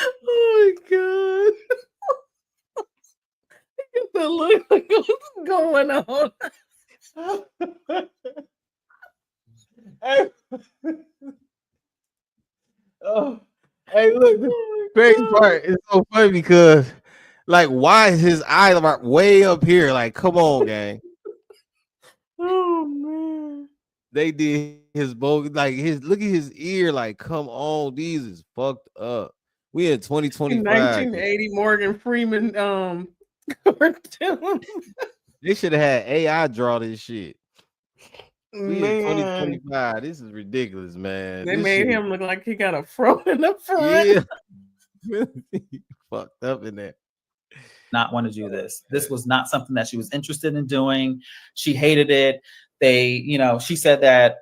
Oh my god. That look like what's going on. Hey, look, the crazy part is so funny because, like, why is his eye way up here? Like, come on, gang. Oh man. They did his bogus, like look at his ear, like, come on, these is fucked up. We in 2025. 1980 Morgan Freeman cartoon. They should have had AI draw this shit. We Man. in 2025. This is ridiculous, man. They made him look like he got a fro in the front. Yeah. Fucked up in there. Not want to do this. This was not something that she was interested in doing. She hated it. She said that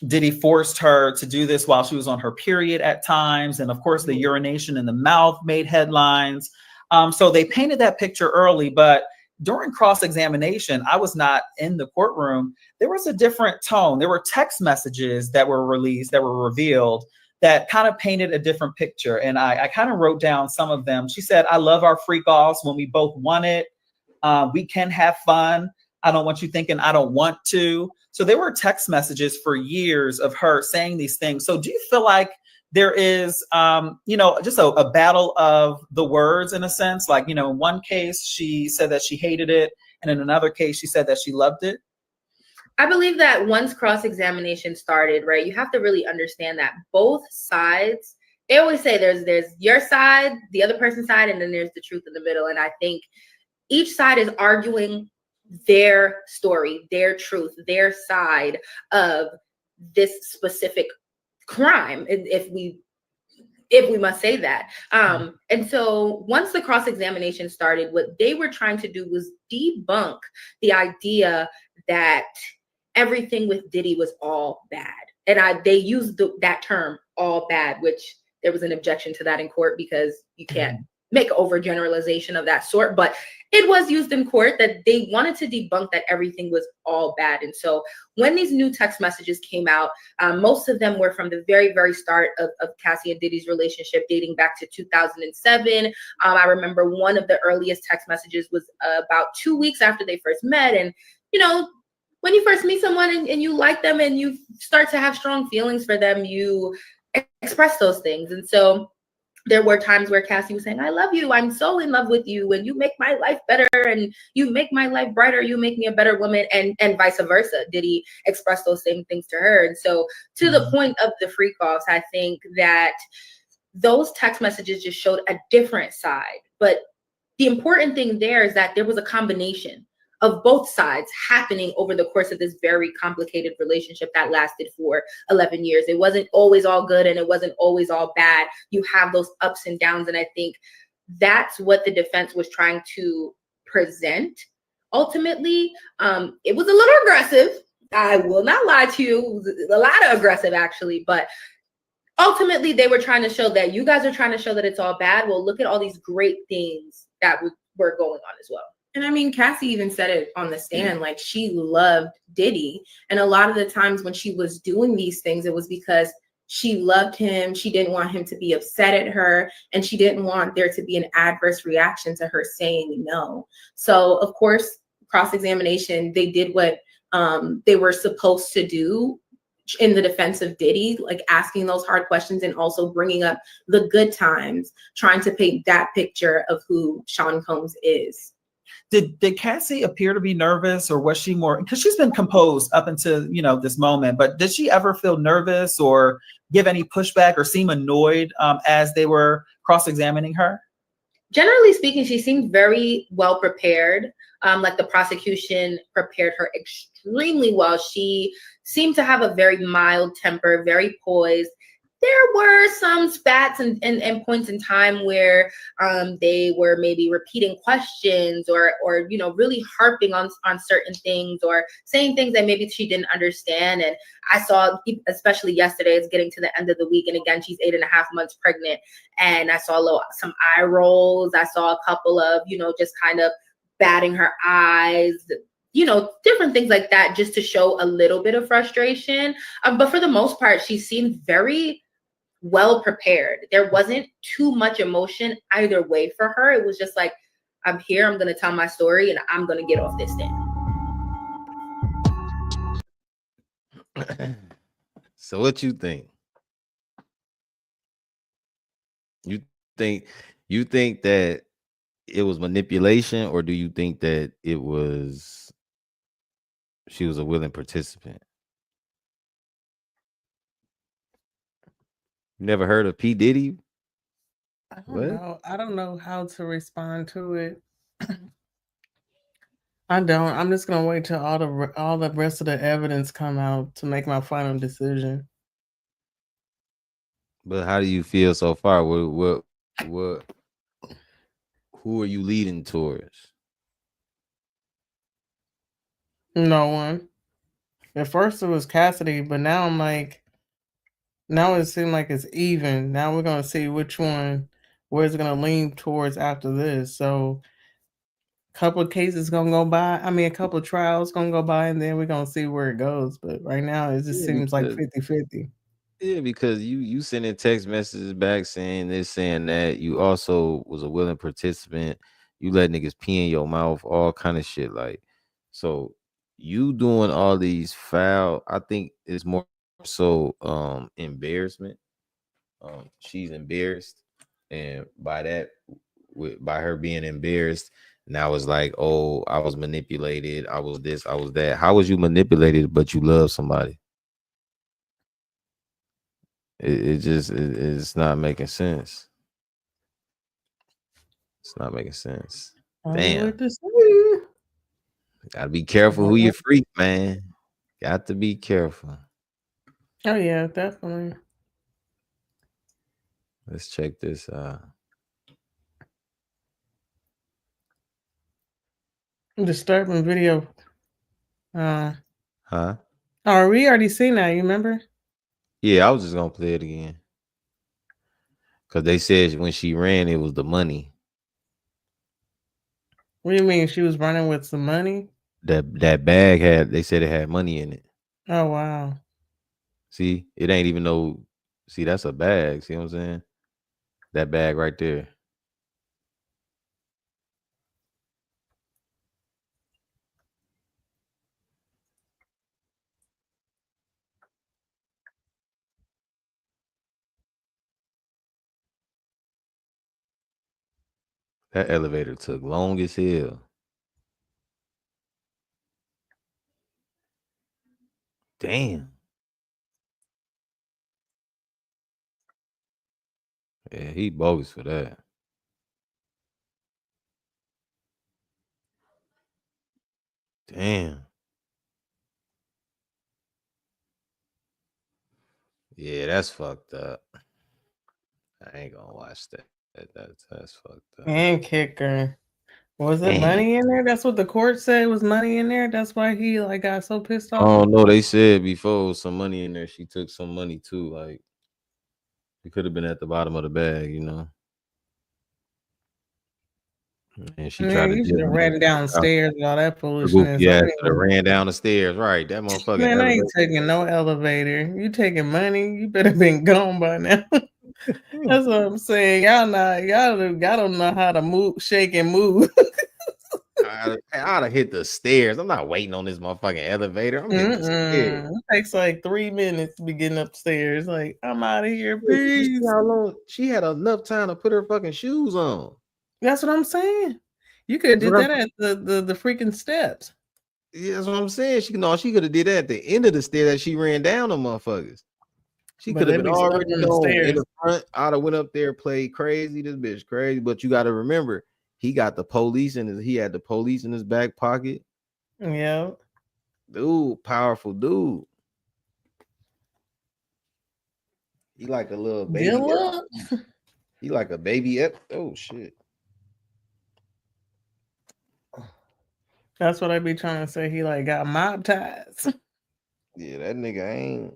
Diddy forced her to do this while she was on her period at times. And of course, the urination in the mouth made headlines. So they painted that picture early, but during cross-examination, I was not in the courtroom. There was a different tone. There were text messages that were released, that were revealed, that kind of painted a different picture. And I kind of wrote down some of them. She said, I love our freak offs when we both want it. We can have fun. I don't want you thinking I don't want to. So there were text messages for years of her saying these things. So do you feel like there is, just a battle of the words in a sense? Like, in one case, she said that she hated it. And in another case, she said that she loved it. I believe that once cross-examination started, right, you have to really understand that both sides, they always say there's your side, the other person's side, and then there's the truth in the middle. And I think each side is arguing their story, their truth, their side of this specific crime, if we must say that. And so once the cross-examination started, what they were trying to do was debunk the idea that everything with Diddy was all bad. And they used that term, all bad, which there was an objection to that in court because you can't make an overgeneralization of that sort. But it was used in court that they wanted to debunk that everything was all bad. And so when these new text messages came out, most of them were from the very, very start of Cassie and Diddy's relationship, dating back to 2007. I remember one of the earliest text messages was about 2 weeks after they first met. And, when you first meet someone and you like them and you start to have strong feelings for them, you express those things. And so there were times where Cassie was saying, I love you. I'm so in love with you. And you make my life better. And you make my life brighter. You make me a better woman. And vice versa. Diddy expressed those same things to her. And so to the point of the freak offs, I think that those text messages just showed a different side. But the important thing there is that there was a combination of both sides happening over the course of this very complicated relationship that lasted for 11 years. It wasn't always all good and it wasn't always all bad. You have those ups and downs. And I think that's what the defense was trying to present. Ultimately, it was a little aggressive. I will not lie to you. It was a lot of aggressive, actually. But ultimately they were trying to show that you guys are trying to show that it's all bad. Well, look at all these great things that were going on as well. And I mean, Cassie even said it on the stand, like she loved Diddy. And a lot of the times when she was doing these things, it was because she loved him. She didn't want him to be upset at her. And she didn't want there to be an adverse reaction to her saying no. So, of course, cross-examination, they did what they were supposed to do in the defense of Diddy, like asking those hard questions and also bringing up the good times, trying to paint that picture of who Sean Combs is. Did Cassie appear to be nervous, or was she more, because she's been composed up until, you know, this moment, but did she ever feel nervous or give any pushback or seem annoyed as they were cross-examining her? Generally speaking, she seemed very well prepared. Like the prosecution prepared her extremely well. She seemed to have a very mild temper, very poised. There were some spats and points in time where they were maybe repeating questions or you know, really harping on certain things or saying things that maybe she didn't understand. And I saw, especially yesterday, it's getting to the end of the week, and again, she's 8.5 months pregnant, and I saw some eye rolls. I saw a couple of, you know, just kind of batting her eyes, you know, different things like that, just to show a little bit of frustration. But for the most part, she seemed very well prepared. There wasn't too much emotion either way for her. It was just like, I'm here, I'm going to tell my story, and I'm going to get off this stand. So what you think? You think that it was manipulation, or do you think that she was a willing participant? You never heard of P. Diddy? I don't know. I don't know how to respond to it. I don't. I'm just gonna wait till all the rest of the evidence come out to make my final decision. But how do you feel so far? What who are you leading towards? No one. At first it was Cassidy, but now I'm like, now it seems like it's even. Now we're gonna see which one, where it's gonna lean towards after this. So a couple of cases gonna go by. I mean, a couple of trials gonna go by, and then we're gonna see where it goes. But right now it just seems like 50-50. Yeah, because you sending text messages back saying this, saying that. You also was a willing participant. You let niggas pee in your mouth, all kind of shit. Like, so you doing all these foul, I think it's more so embarrassment. She's embarrassed, and by that, by her being embarrassed, now it's like, oh, I was manipulated, I was this, I was that. How was you manipulated but you love somebody? It's not making sense. It's not making sense. Damn. Gotta be careful who you freak, man. Got to be careful. Oh yeah, definitely. Let's check this out. Disturbing video. Huh? Oh, we already seen that, you remember? Yeah, I was just gonna play it again. Cause they said when she ran, it was the money. What do you mean? She was running with some money? That bag they said it had money in it. Oh wow. See, it ain't even no. See, that's a bag. See what I'm saying? That bag right there. That elevator took long as hell. Damn. Yeah, he bogus for that. Damn. Yeah, that's fucked up. I ain't gonna watch that. That's fucked up. And kicker. Was it money in there? That's what the court said was money in there. That's why he like got so pissed off. Oh no, they said before some money in there. She took some money too. Like, He could have been at the bottom of the bag, you know. And she tried to You should have ran downstairs and all that foolishness. Yeah, should have ran down the stairs. Right. That motherfucking Man, I elevator. ain't taking no elevator. You taking money, you better been gone by now. That's what I'm saying. Y'all don't know how to move, shake and move. I'd have hit the stairs. I'm not waiting on this motherfucking elevator. I'm hitting the stairs. It takes like 3 minutes to be getting upstairs. Like, I'm out of here, Peace. peace. How long? She had enough time to put her fucking shoes on. That's what I'm saying. You could have did that at the freaking steps. Yeah, that's what I'm saying. She could have did that at the end of the stair that she ran down the motherfuckers. She could have been already in the front. I'd have went up there, played crazy. This bitch crazy. But you got to remember, he got the police he had the police in his back pocket. Yeah. Dude, powerful dude. He like a little baby. He like a baby. Oh shit. That's what I be trying to say. He like got mob ties. Yeah, that nigga ain't.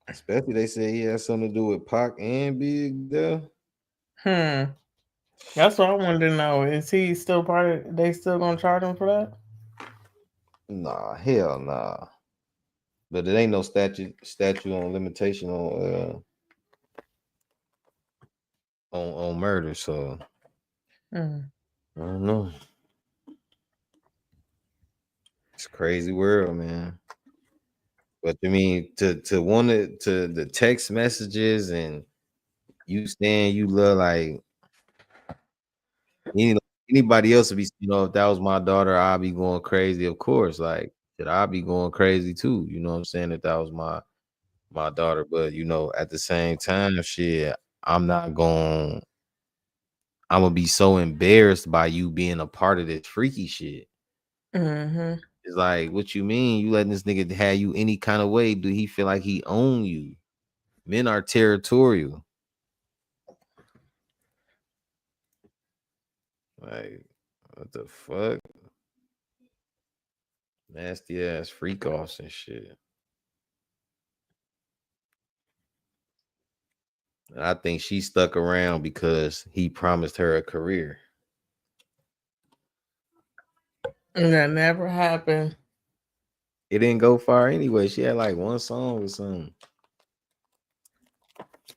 Especially they say he has something to do with Pac and Big there. That's what I wanted to know. Is he still part of? They still gonna charge him for that? Nah, hell nah. But it ain't no statute on limitation on murder. So I don't know. It's a crazy world, man. But I mean, to the text messages and you saying you love like anybody else would be, if that was my daughter, I'd be going crazy. Of course, like should I be going crazy too? You know what I'm saying? If that was my daughter, but at the same time, shit, I'm gonna be so embarrassed by you being a part of this freaky shit. It's like, what you mean? You letting this nigga have you any kind of way? Do he feel like he own you? Men are territorial. Like, what the fuck? Nasty ass freak offs and shit. And I think she stuck around because he promised her a career. And that never happened. It didn't go far anyway. She had like one song or something.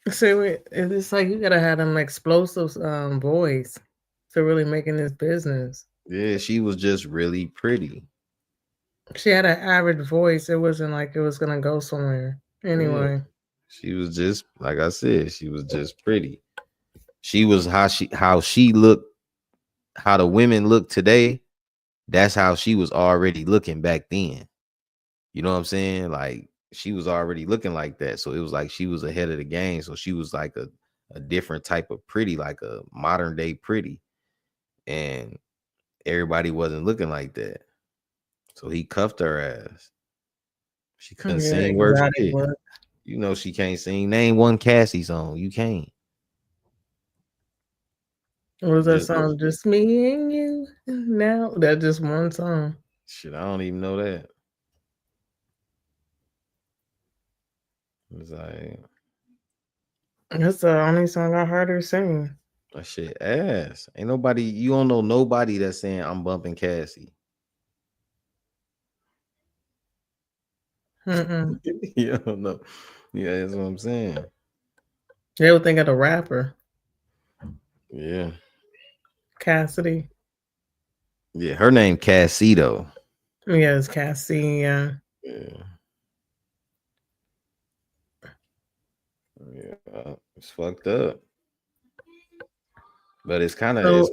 See, it's like you gotta have them explosive voice to really making this business. Yeah, she was just really pretty. She had an average voice. It wasn't like it was gonna go somewhere. Anyway. Yeah. She was just, like I said, she was just pretty. She was how she looked, how the women look today. That's how she was already looking back then. You know what I'm saying? Like she was already looking like that. So it was like she was ahead of the game. So she was like a different type of pretty, like a modern day pretty. And everybody wasn't looking like that. So he cuffed her ass. She couldn't sing worth shit. She can't sing. Name one Cassie song. You can't. What was that song? Just me and you. Now that's just one song. Shit, I don't even know that. It's like that's the only song I heard her sing. That shit ass. Ain't nobody. You don't know nobody that's saying I'm bumping Cassie. You don't know. Yeah, that's what I'm saying. They would think of the rapper. Yeah. Cassidy. Yeah, her name Cassie though. Yeah, it's Cassie. Yeah. Yeah, it's fucked up. But it's kind of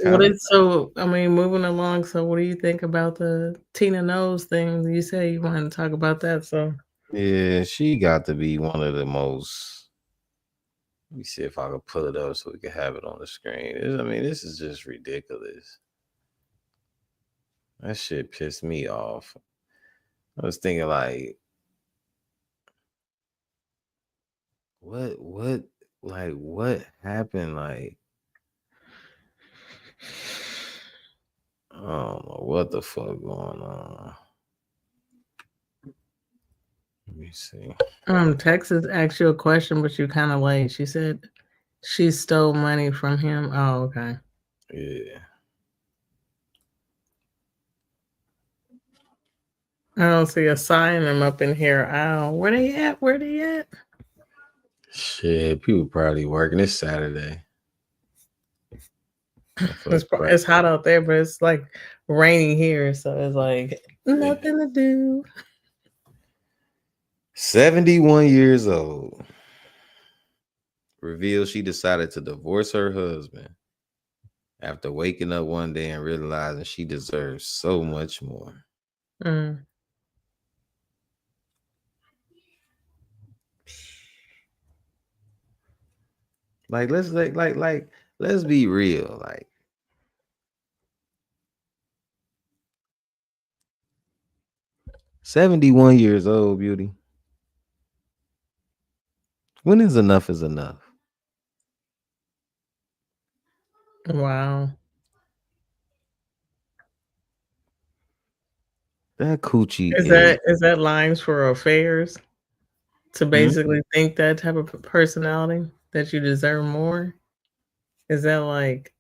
I mean, moving along. So what do you think about the Tina Knowles thing? You say you wanted to talk about that, so yeah, she got to be one of the most. Let me see if I can pull it up so we can have it on the screen. This is just ridiculous. That shit pissed me off. I was thinking like, what happened? Like, I don't know what the fuck going on. Let me see. Texas asked you a question, but you kind of late. She said she stole money from him. Oh, okay. Yeah. I don't see a sign them up in here. Oh, where they at? Where they at? Shit, people probably working. It's Saturday. It's hot out there, but it's like raining here, so it's like nothing to do. 71 years old. Reveals she decided to divorce her husband after waking up one day and realizing she deserves so much more. Like let's let's be real. Like 71 years old, beauty. When is enough is enough? Wow. That coochie is that lines for affairs? To basically think that type of personality that you deserve more? Is that like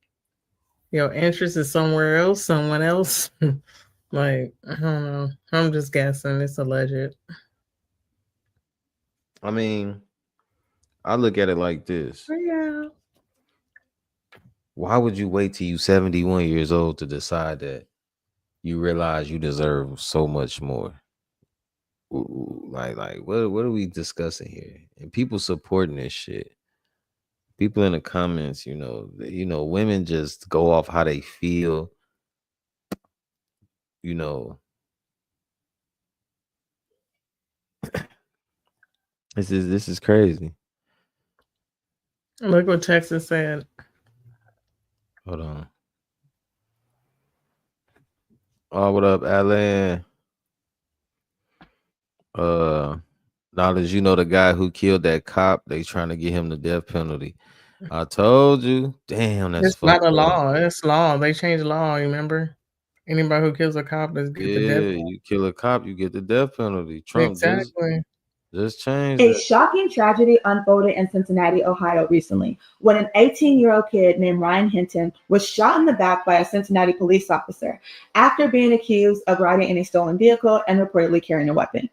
your interest is somewhere else, someone else? Like, I don't know. I'm just guessing. It's alleged. I mean, I look at it like this. Yeah. Why would you wait till you 71 years old to decide that you realize you deserve so much more? Like what are we discussing here? And people supporting this shit. People in the comments, you know, women just go off how they feel. You know, this is crazy. Look what Texas said. Hold on. Oh, what up, Alan? Knowledge, you know the guy who killed that cop, they trying to get him the death penalty. I told you. Damn, that's It's not a law. It's law. They changed the law, remember? Anybody who kills a cop is get the death penalty. You kill a cop, you get the death penalty. Trump exactly. just changed A it. shocking tragedy unfolded in Cincinnati, Ohio recently when an 18-year-old kid named Ryan Hinton was shot in the back by a Cincinnati police officer after being accused of riding in a stolen vehicle and reportedly carrying a weapon.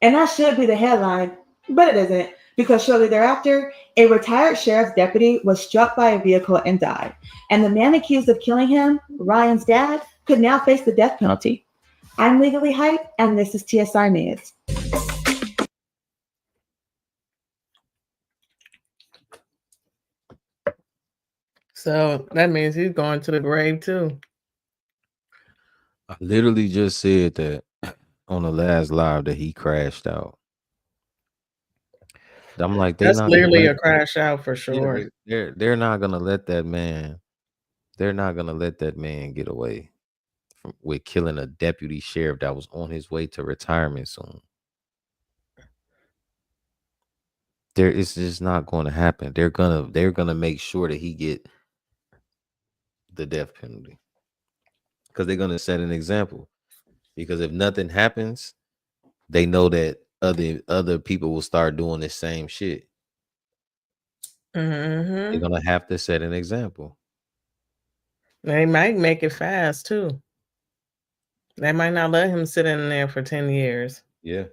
And that should be the headline, but it isn't, because shortly thereafter, a retired sheriff's deputy was struck by a vehicle and died. And the man accused of killing him, Ryan's dad, could now face the death penalty. I'm Legally Hype, and this is TSR News. So that means he's going to the grave too. I literally just said that on the last live that he crashed out. I'm like, that's literally a crash out for sure. They're not gonna let that man. They're not gonna let that man get away with killing a deputy sheriff that was on his way to retirement soon. It's just not going to happen. They're gonna make sure that he get the death penalty because they're gonna set an example. Because if nothing happens, they know that other people will start doing the same shit. They're gonna have to set an example. They might make it fast too. They might not let him sit in there for 10 years. Yeah.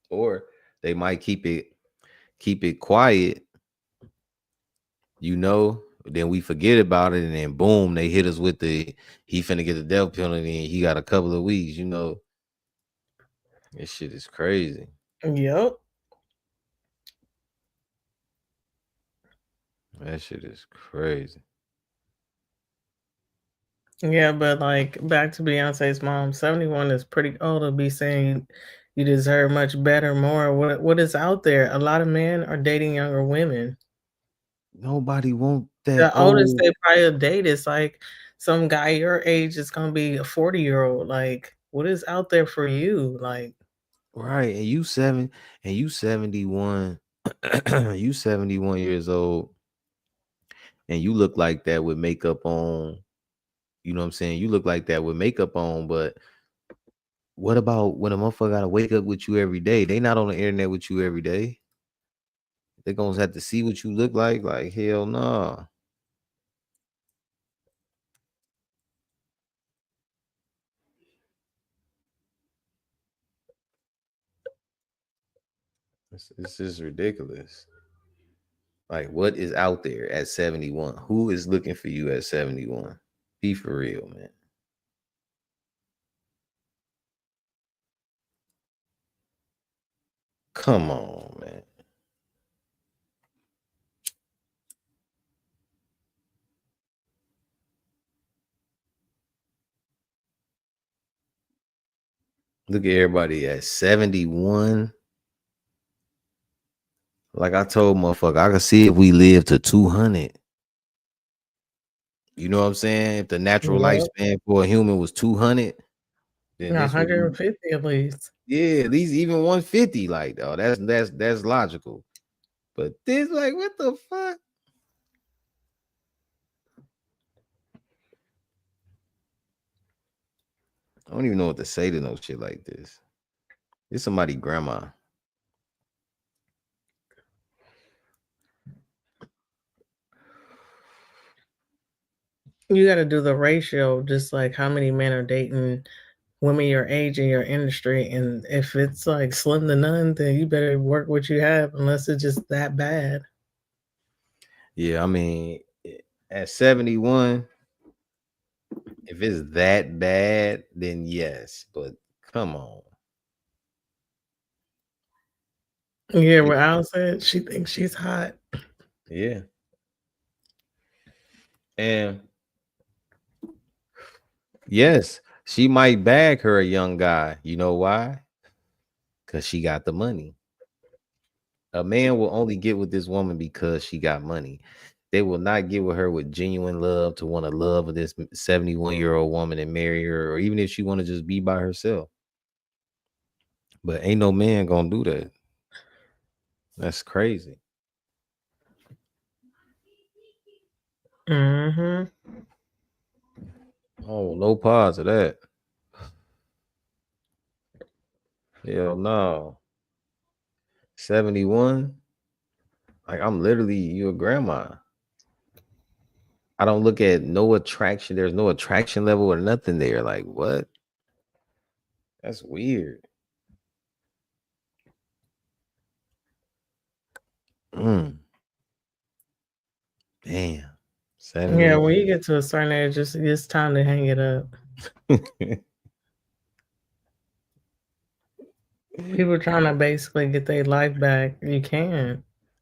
Or they might keep it quiet, you know, then we forget about it, and then boom, they hit us with he finna get the death penalty and he got a couple of weeks, you know. This shit is crazy. Yep. That shit is crazy. Yeah, but like back to Beyonce's mom, 71 is pretty old to be saying you deserve much better, more. What is out there? A lot of men are dating younger women. Nobody want that. The oldest they probably date is like some guy your age is gonna be a 40-year-old. Like, what is out there for you? Like, right, and you 71, you 71 years old, and you look like that with makeup on. You know what I'm saying? You look like that with makeup on, but what about when a motherfucker gotta wake up with you every day? They not on the internet with you every day. They're gonna have to see what you look like. Like, hell no. Nah. This is ridiculous. Like, what is out there at 71? Who is looking for you at 71? Be for real, man. Come on, man. Look at everybody at 71. Like I told motherfucker, I can see if we live to 200. You know what I'm saying? If the natural lifespan for a human was 200, then 150 at least. Yeah, at least even 150. Like, though, that's logical. But this, like, what the fuck? I don't even know what to say to no shit like this. It's somebody's grandma. You got to do the ratio, just like how many men are dating women your age in your industry. And if it's like slim to none, then you better work what you have, unless it's just that bad. Yeah, I mean, at 71, if it's that bad, then yes. But come on. Yeah, what Al said, she thinks she's hot. Yeah. And yes, she might bag her a young guy. You know why? Because she got the money. A man will only get with this woman because she got money. They will not get with her with genuine love to want to love this 71-year-old woman and marry her, or even if she want to just be by herself. But ain't no man gonna do that. That's crazy. Mm-hmm. Oh, no pause to that. Hell no. 71. Like, I'm literally your grandma. I don't look at no attraction. There's no attraction level or nothing there. Like, what? That's weird. Damn. 70. Yeah, when you get to a certain age, it's time to hang it up. People trying to basically get their life back. You can't.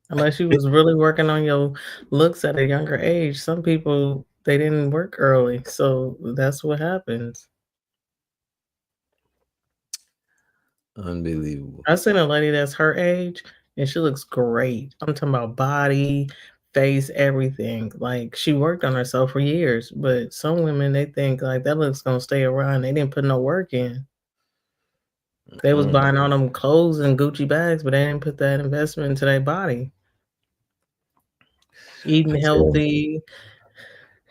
Unless you was really working on your looks at a younger age. Some people, they didn't work early. So that's what happens. Unbelievable. I seen a lady that's her age and she looks great. I'm talking about body, face, everything. Like, she worked on herself for years. But some women, they think like that looks gonna stay around. They didn't put no work in. They was buying all them clothes and Gucci bags, but they didn't put that investment into their body. Eating healthy,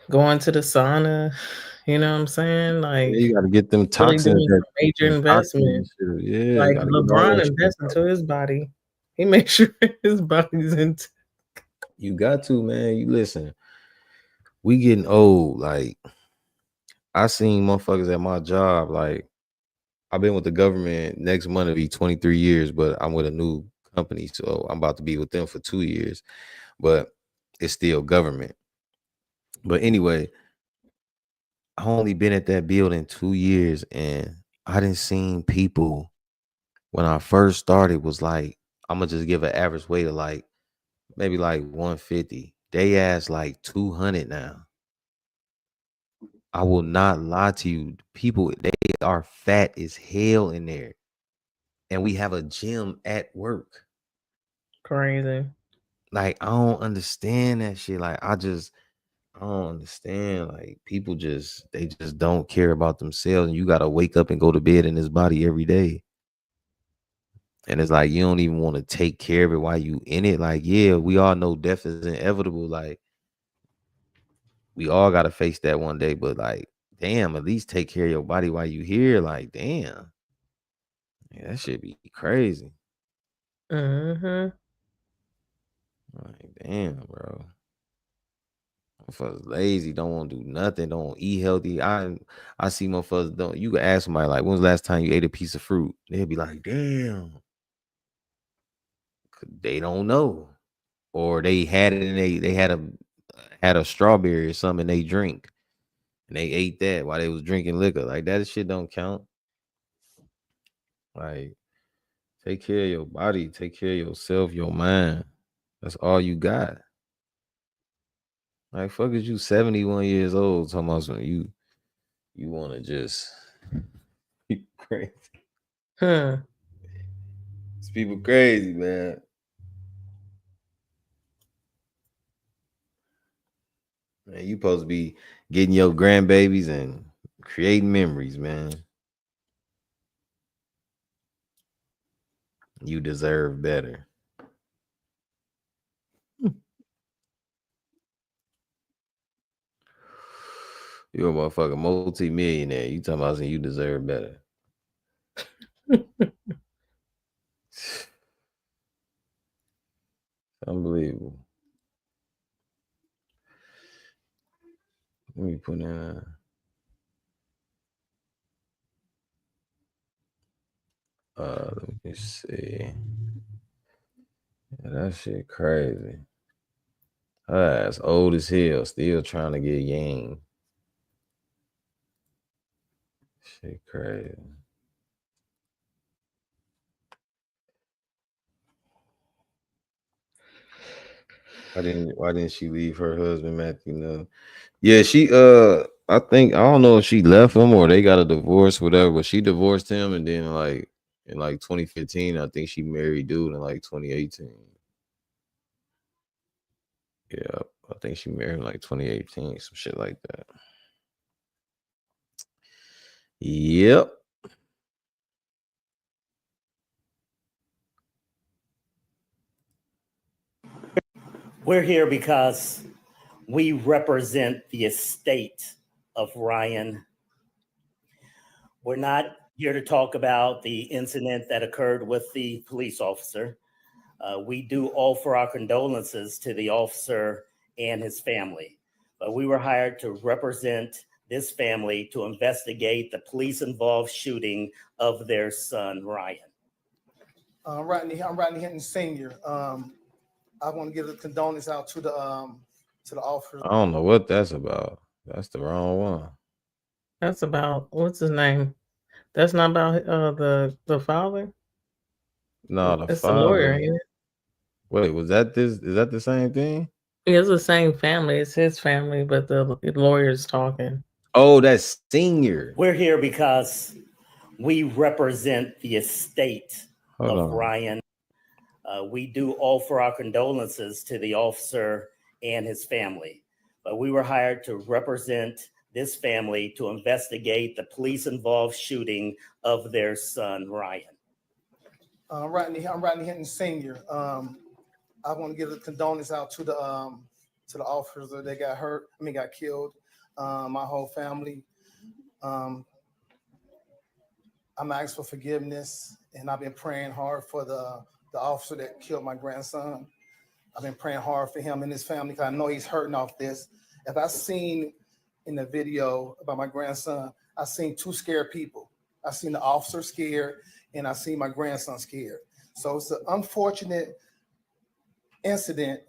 going to the sauna, you know what I'm saying? Like, yeah, you gotta get them toxins. Really doing major investment. Yeah, like LeBron invests into his body. He makes sure his body's into. You got to, man. You listen. We getting old. Like, I seen motherfuckers at my job. Like, I've been with the government. Next month it'll be 23 years, but I'm with a new company, so I'm about to be with them for 2 years. But it's still government. But anyway, I only been at that building 2 years, and I didn't seen people when I first started was like, I'm gonna just give an average weight of like maybe like 150. They ask like 200 now. I will not lie to you. People, they are fat as hell in there. And we have a gym at work. Crazy. Like, I don't understand that shit. Like, I don't understand. Like, people they just don't care about themselves. And you got to wake up and go to bed in this body every day. And it's like, you don't even want to take care of it while you in it. Like, yeah, we all know death is inevitable. Like, we all got to face that one day. But like, damn, at least take care of your body while you here. Like, damn. Yeah, that shit be crazy. Mm-hmm. Like, damn, bro. Motherfuckers lazy, don't want to do nothing, don't want to eat healthy. I see motherfuckers don't. You can ask somebody like, when's the last time you ate a piece of fruit? They'll be like, damn. They don't know. Or they had it and they had a strawberry or something in they drink. And they ate that while they was drinking liquor. Like that shit don't count. Like, take care of your body, take care of yourself, your mind. That's all you got. Like, fuck is you 71 years old talking about something you want to just be crazy. Huh. It's people crazy, man. Man, you supposed to be getting your grandbabies and creating memories, man. You deserve better. You're a motherfucking multi-millionaire. You talking about saying you deserve better. Unbelievable. Let me put in let me see. Yeah, that shit crazy. Her ass old as hell, still trying to get yang. Shit crazy. Why didn't she leave her husband, Matthew? No. Yeah, she I don't know if she left him or they got a divorce, whatever, but she divorced him and then like in like 2015, I think she married dude in like 2018. Yeah, I think she married in like 2018, some shit like that. Yep. We're here because we represent the estate of Ryan. We're not here to talk about the incident that occurred with the police officer. We do offer our condolences to the officer and his family, but we were hired to represent this family to investigate the police-involved shooting of their son, Ryan. I'm Rodney Hinton Sr. I want to give a condolence out to the officers. I don't know what that's about. That's the wrong one. That's about what's his name? That's not about the father. No, It's father. the lawyer, ain't it? Wait, was that this? Is that the same thing? It's the same family. It's his family, but the lawyer's talking. Oh, that's Senior. We're here because we represent the estate Hold of on. Ryan. We do offer our condolences to the officer and his family, but we were hired to represent this family to investigate the police-involved shooting of their son, Ryan. I'm Rodney Hinton Sr. I want to give a condolence out to the officers that got killed. My whole family. I'm asking for forgiveness, and I've been praying hard for the officer that killed my grandson. I've been praying hard for him and his family because I know he's hurting off this. If I seen in the video about my grandson, I seen two scared people. I seen the officer scared, and I seen my grandson scared. So it's an unfortunate incident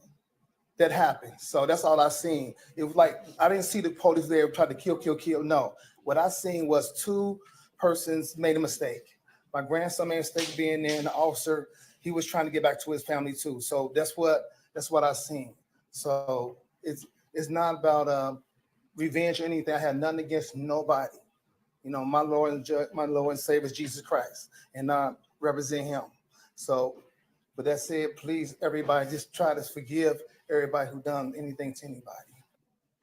that happened. So that's all I seen. It was like I didn't see the police there trying to kill. No, what I seen was two persons made a mistake. My grandson made a mistake being there, and the officer, he was trying to get back to his family too. So that's what I seen. So it's not about revenge or anything. I had nothing against nobody. You know, my Lord and Savior is Jesus Christ, and I represent Him. So, with that said, please, everybody, just try to forgive everybody who done anything to anybody.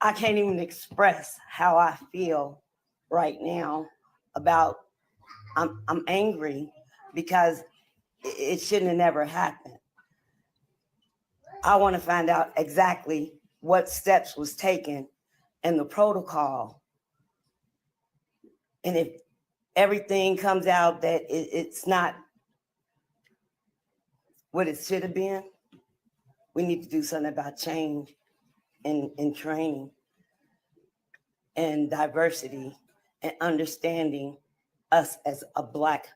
I can't even express how I feel right now about. I'm angry because it shouldn't have never happened. I want to find out exactly what steps was taken and the protocol. And everything comes out that it's not what it should have been. We need to do something about change in training and diversity and understanding us as a Black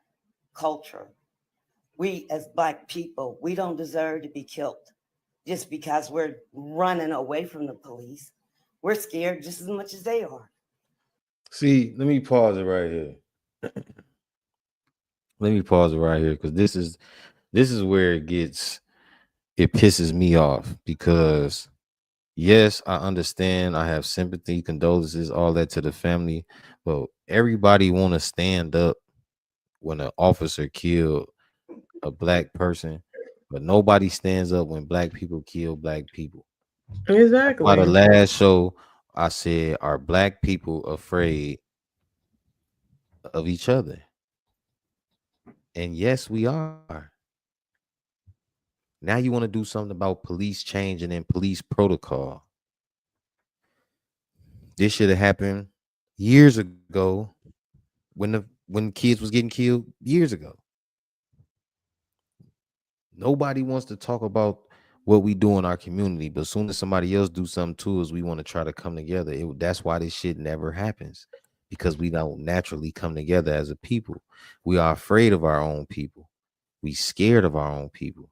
culture. We as Black people, we don't deserve to be killed just because we're running away from the police. We're scared just as much as they are. See, let me pause it right here. Let me pause it right here because this is where it pisses me off because yes, I understand. I have sympathy, condolences, all that to the family, but everybody want to stand up when an officer killed a Black person, but nobody stands up when Black people kill Black people. Exactly. By the last show, I said, are Black people afraid of each other? And yes, we are. Now you want to do something about police changing and police protocol. This should have happened years ago when kids was getting killed years ago. Nobody wants to talk about what we do in our community, but as soon as somebody else do something to us, we want to try to come together. That's why this shit never happens, because we don't naturally come together as a people. We are afraid of our own people. We scared of our own people.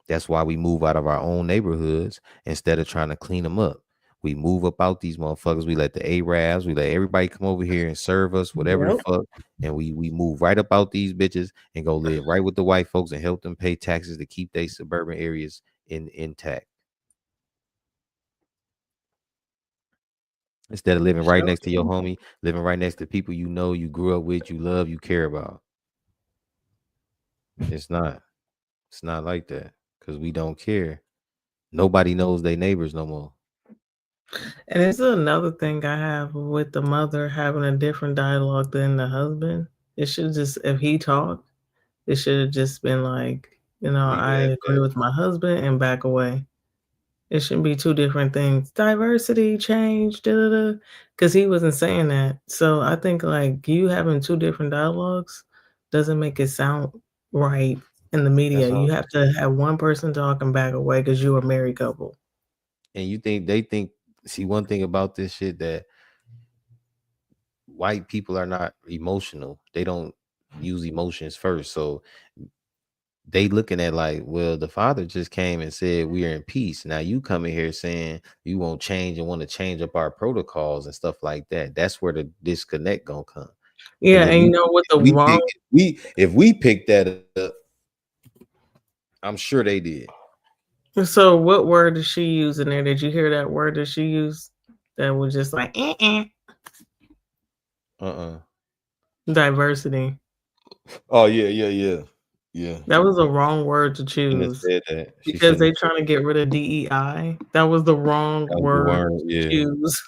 That's why we move out of our own neighborhoods instead of trying to clean them up. We move up out these motherfuckers. We let the Arabs, we let everybody come over here and serve us, whatever the fuck. And we move right up out these bitches and go live right with the white folks and help them pay taxes to keep their suburban areas intact. Instead of living right next to your homie, living right next to people you know, you grew up with, you love, you care about. It's not like that because we don't care. Nobody knows their neighbors no more. And it's another thing I have with the mother having a different dialogue than the husband. It should just, if he talked, it should have just been like, I agree with my husband and back away. It shouldn't be two different things. Diversity, change, because he wasn't saying that. So I think like you having two different dialogues doesn't make it sound right in the media. You have to have one person talk and back away because you're a married couple. And they think, see, one thing about this shit that white people are not emotional. They don't use emotions first. So they looking at like, well, the father just came and said we are in peace. Now you coming here saying you won't change and want to change up our protocols and stuff like that. That's where the disconnect gonna come. Yeah, and you know what the wrong if we picked that up, I'm sure they did. So what word did she use in there? Did you hear that word that she used that was just like diversity? Oh yeah. That was a wrong word to choose because they trying to get rid of DEI. That was the wrong word to choose.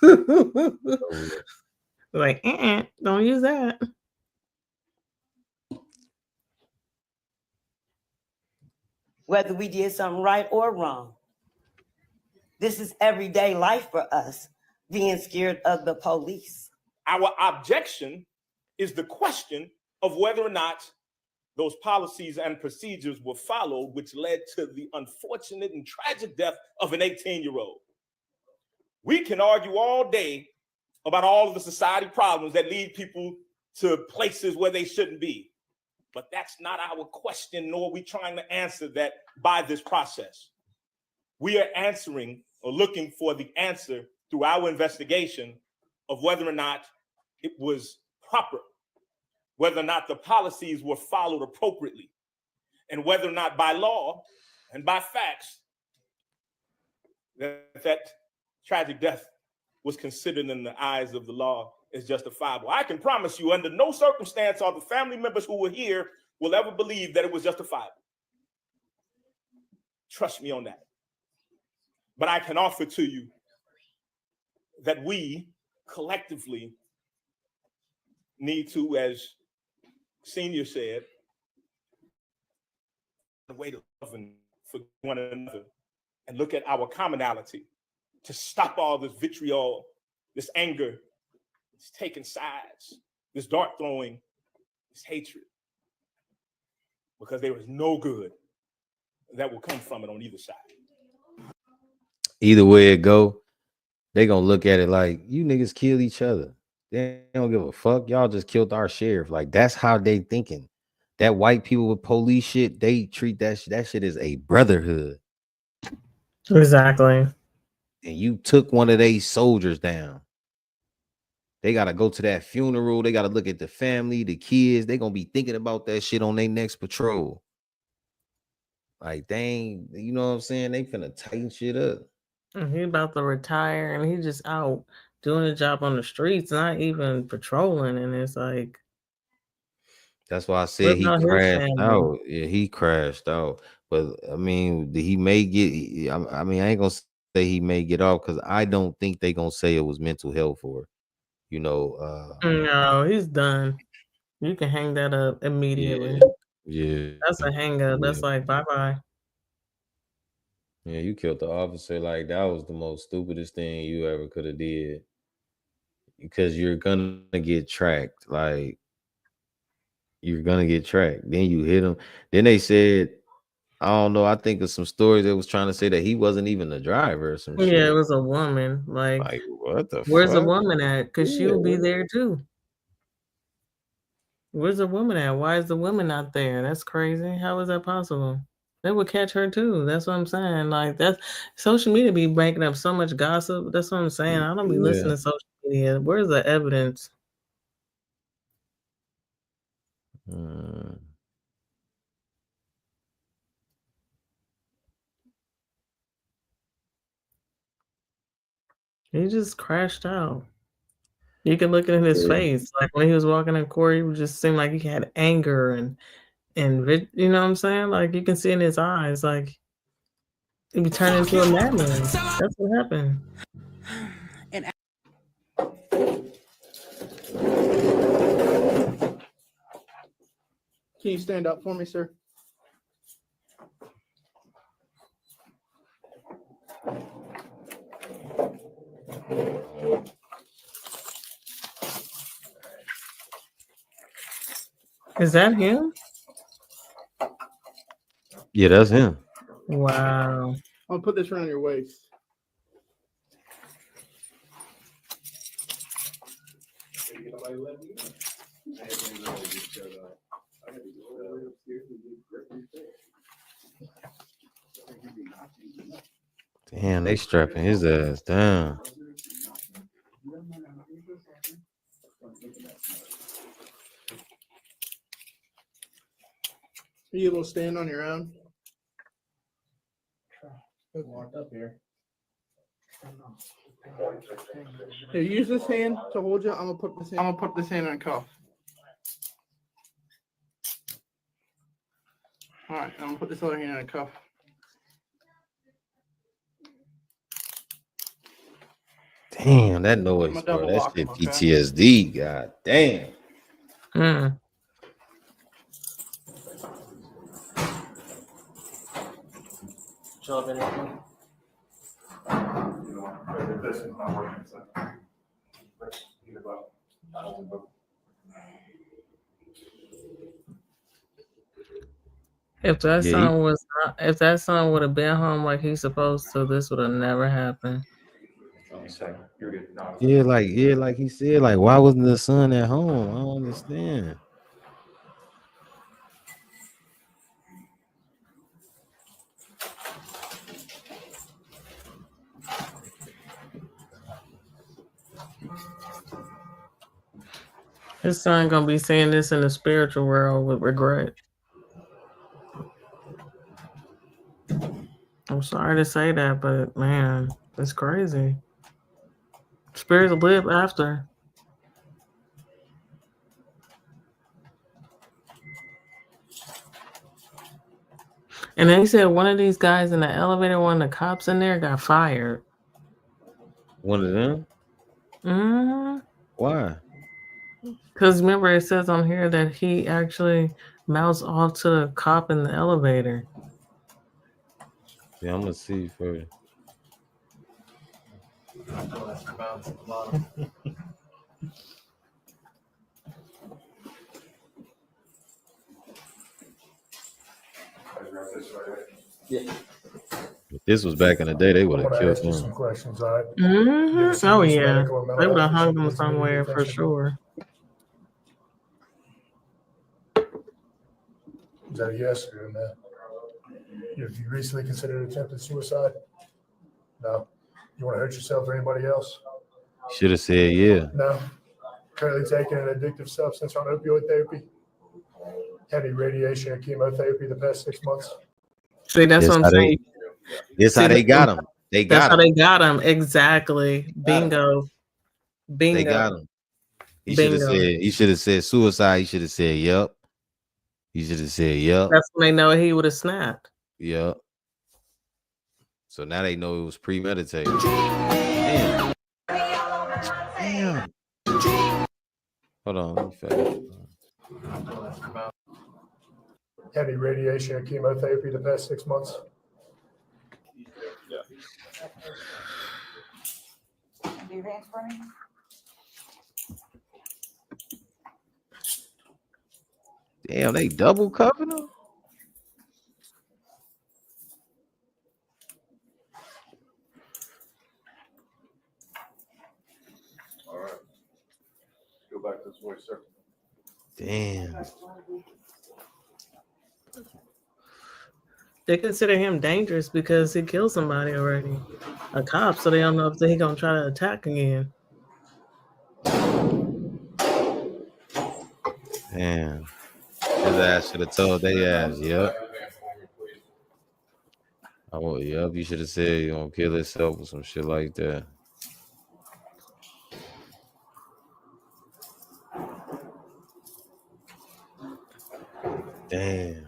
Like, don't use that. Whether we did something right or wrong. This is everyday life for us, being scared of the police. Our objection is the question of whether or not those policies and procedures were followed, which led to the unfortunate and tragic death of an 18-year-old. We can argue all day about all of the society problems that lead people to places where they shouldn't be. But that's not our question, nor are we trying to answer that by this process. We are answering or looking for the answer through our investigation of whether or not it was proper, whether or not the policies were followed appropriately, and whether or not by law and by facts that tragic death was considered in the eyes of the law as justifiable. I can promise you, under no circumstance are the family members who were here will ever believe that it was justifiable. Trust me on that. But I can offer to you that we collectively need to, as Senior said, a way to love and forgive one another and look at our commonality to stop all this vitriol, this anger. It's taking sides. this dart throwing, this hatred, because there is no good that will come from it on either side. Either way it go, they gonna look at it like you niggas kill each other. They don't give a fuck. Y'all just killed our sheriff. Like that's how they thinking. That white people with police shit, they treat that shit as a brotherhood. Exactly. And you took one of these soldiers down. They gotta go to that funeral. They gotta look at the family, the kids. They gonna be thinking about that shit on their next patrol. Like they ain't, you know what I'm saying? They finna tighten shit up. He about to retire, and he just out doing a job on the streets, not even patrolling. And it's like, that's why I said he crashed out. Yeah, he crashed out. But I mean, he may get. I mean, I ain't gonna say he may get off because I don't think they gonna say it was mental health or, you know. No, he's done. You can hang that up immediately. Yeah, that's a hang up. That's like bye bye. Yeah, you killed the officer. Like that was the most stupidest thing you ever could have did. Because you're gonna get tracked. Like you're gonna get tracked. Then you hit him. Then they said, I don't know. I think of some stories that was trying to say that he wasn't even the driver or some shit. Yeah, it was a woman. Like what the where's fuck? the woman at? Because she'll be there too. Where's the woman at? Why is the woman not there? That's crazy. How is that possible? They would catch her too. That's what I'm saying. Like that's social media be breaking up so much gossip. That's what I'm saying. I don't be listening to social media. Where's the evidence? He just crashed out. You can look at his face. Like when he was walking in court, he would just seem like he had anger and you know what I'm saying? Like you can see in his eyes, like he'd be turning into a madman. That's what happened. And can you stand up for me, sir? Is that him? Yeah, that's him. Wow. I'll put this around your waist. Damn, they strapping his ass down. Are you able to stand on your own? Walk up here. Here, use this hand to hold you. I'm gonna put this hand in a cuff. All right, I'm gonna put this other hand in a cuff. Damn, that noise, bro. That shit PTSD. God damn. If that son would have been home like he's supposed to, this would have never happened. Yeah, like he said, like why wasn't the son at home? I don't understand. His son gonna be seeing this in the spiritual world with regret. I'm sorry to say that, but man, it's crazy. Spirits live after. And then he said one of these guys in the elevator, one of the cops in there, got fired. One of them? Mm-hmm. Why? Because remember, it says on here that he actually mouths off to the cop in the elevator. Yeah, I'm gonna see first. Yeah. If this was back in the day, they would I'm have gonna killed ask you him. some questions, all right? Mm-hmm. Oh yeah, they would have hung him procedures somewhere immediately for attention. sure. Is that a yes or a no? Have you recently considered attempted suicide? No. You want to hurt yourself or anybody else? Should have said yeah. No. Currently taking an addictive substance on opioid therapy? Heavy radiation or chemotherapy the past 6 months? See, that's what I'm saying. That's how they got him. They That's got how him. they got him. Exactly. Bingo. Bingo. They got him. He should have Bingo. said. He should have said suicide. He should have said yep. He should have said yep. That's when they know he would have snapped. Yep. So now they know it was premeditated. Damn. Damn. Hold on. Let me fast. Heavy radiation or chemotherapy the past 6 months? Do your hands for me? Damn, they double cuffing him? All right. Go back this way, sir. Damn. They consider him dangerous because he killed somebody already, a cop. So they don't know if he gonna try to attack again. Damn. His ass should have told they ass, yep. Oh, yep. You should have said you gonna kill yourself or some shit like that. Damn.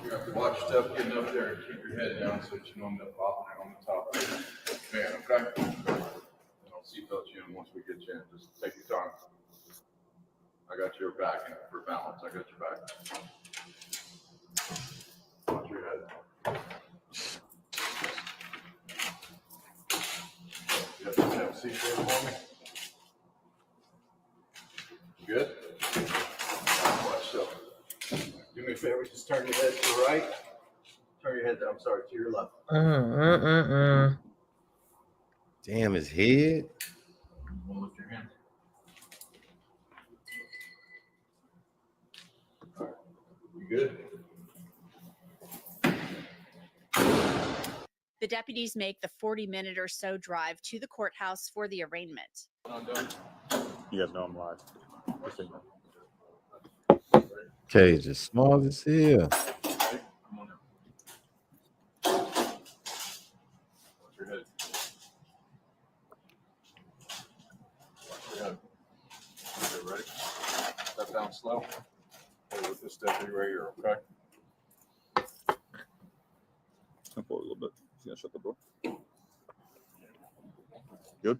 You have to watch stuff getting up there and keep your head down so that you don't end up bobbling on the top of the fan, okay? I'll seatbelt you in once we get you in. Just take your time. I got your back and for balance. I got your back. Watch your head. You have to have a seat there for me. Good? Watch yourself. Do me a favor, just turn your head to the right. Turn your head, I'm sorry, to your left. Damn, his head. Lift your hand. All right. You good? The deputies make the 40-minute or so drive to the courthouse for the arraignment. You guys know I'm live. Just so you know. Cage is small as hell. Watch your head. Watch your head. Okay, ready? Step down slow. Stay with this deputy right here, okay? Come forward a little bit. He's gonna shut the door. Good.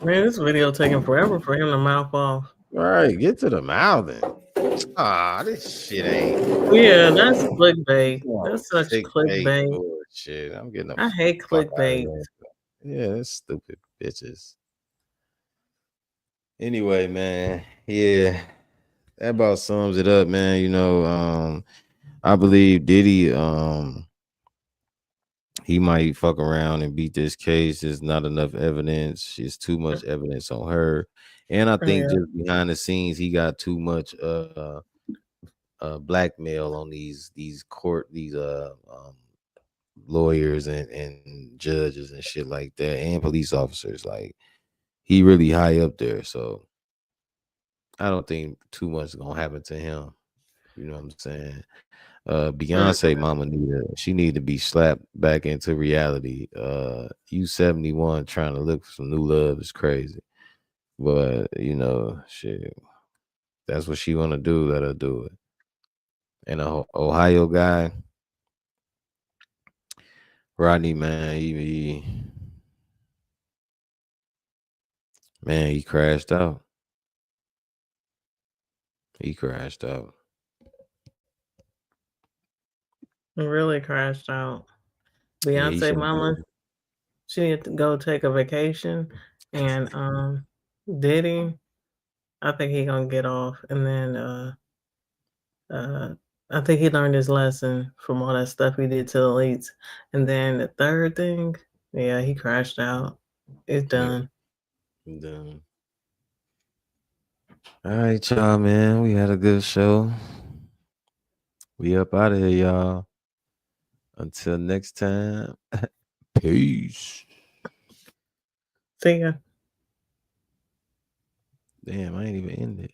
Man, this video taking forever for him to mouth off. All right, get to the mouthing. Ah, this shit ain't. Yeah, that's clickbait. That's such clickbait. Bullshit. I'm getting. I hate clickbait. Yeah, that's stupid bitches. Anyway, man, yeah, that about sums it up, man. You know, I believe Diddy, he might fuck around and beat this case. There's not enough evidence. There's too much evidence on her, and I think just behind the scenes, he got too much blackmail on these lawyers and judges and shit like that, and police officers. Like, he really high up there, so I don't think too much is gonna happen to him. You know what I'm saying? Beyonce mama need to be slapped back into reality. You 71 trying to look for some new love is crazy. But you know, shit, that's what she wanna do, let her do it. And a Ohio guy, Rodney, man, he crashed out. He crashed out. Really crashed out. Beyonce mama, she had to go take a vacation, and Diddy, I think he gonna get off, and then I think he learned his lesson from all that stuff he did to the elites. And then the third thing, yeah, he crashed out. It's done. Done. All right, y'all, man. We had a good show. We up out of here, y'all. Until next time. Peace. See ya. Damn, I ain't even ended.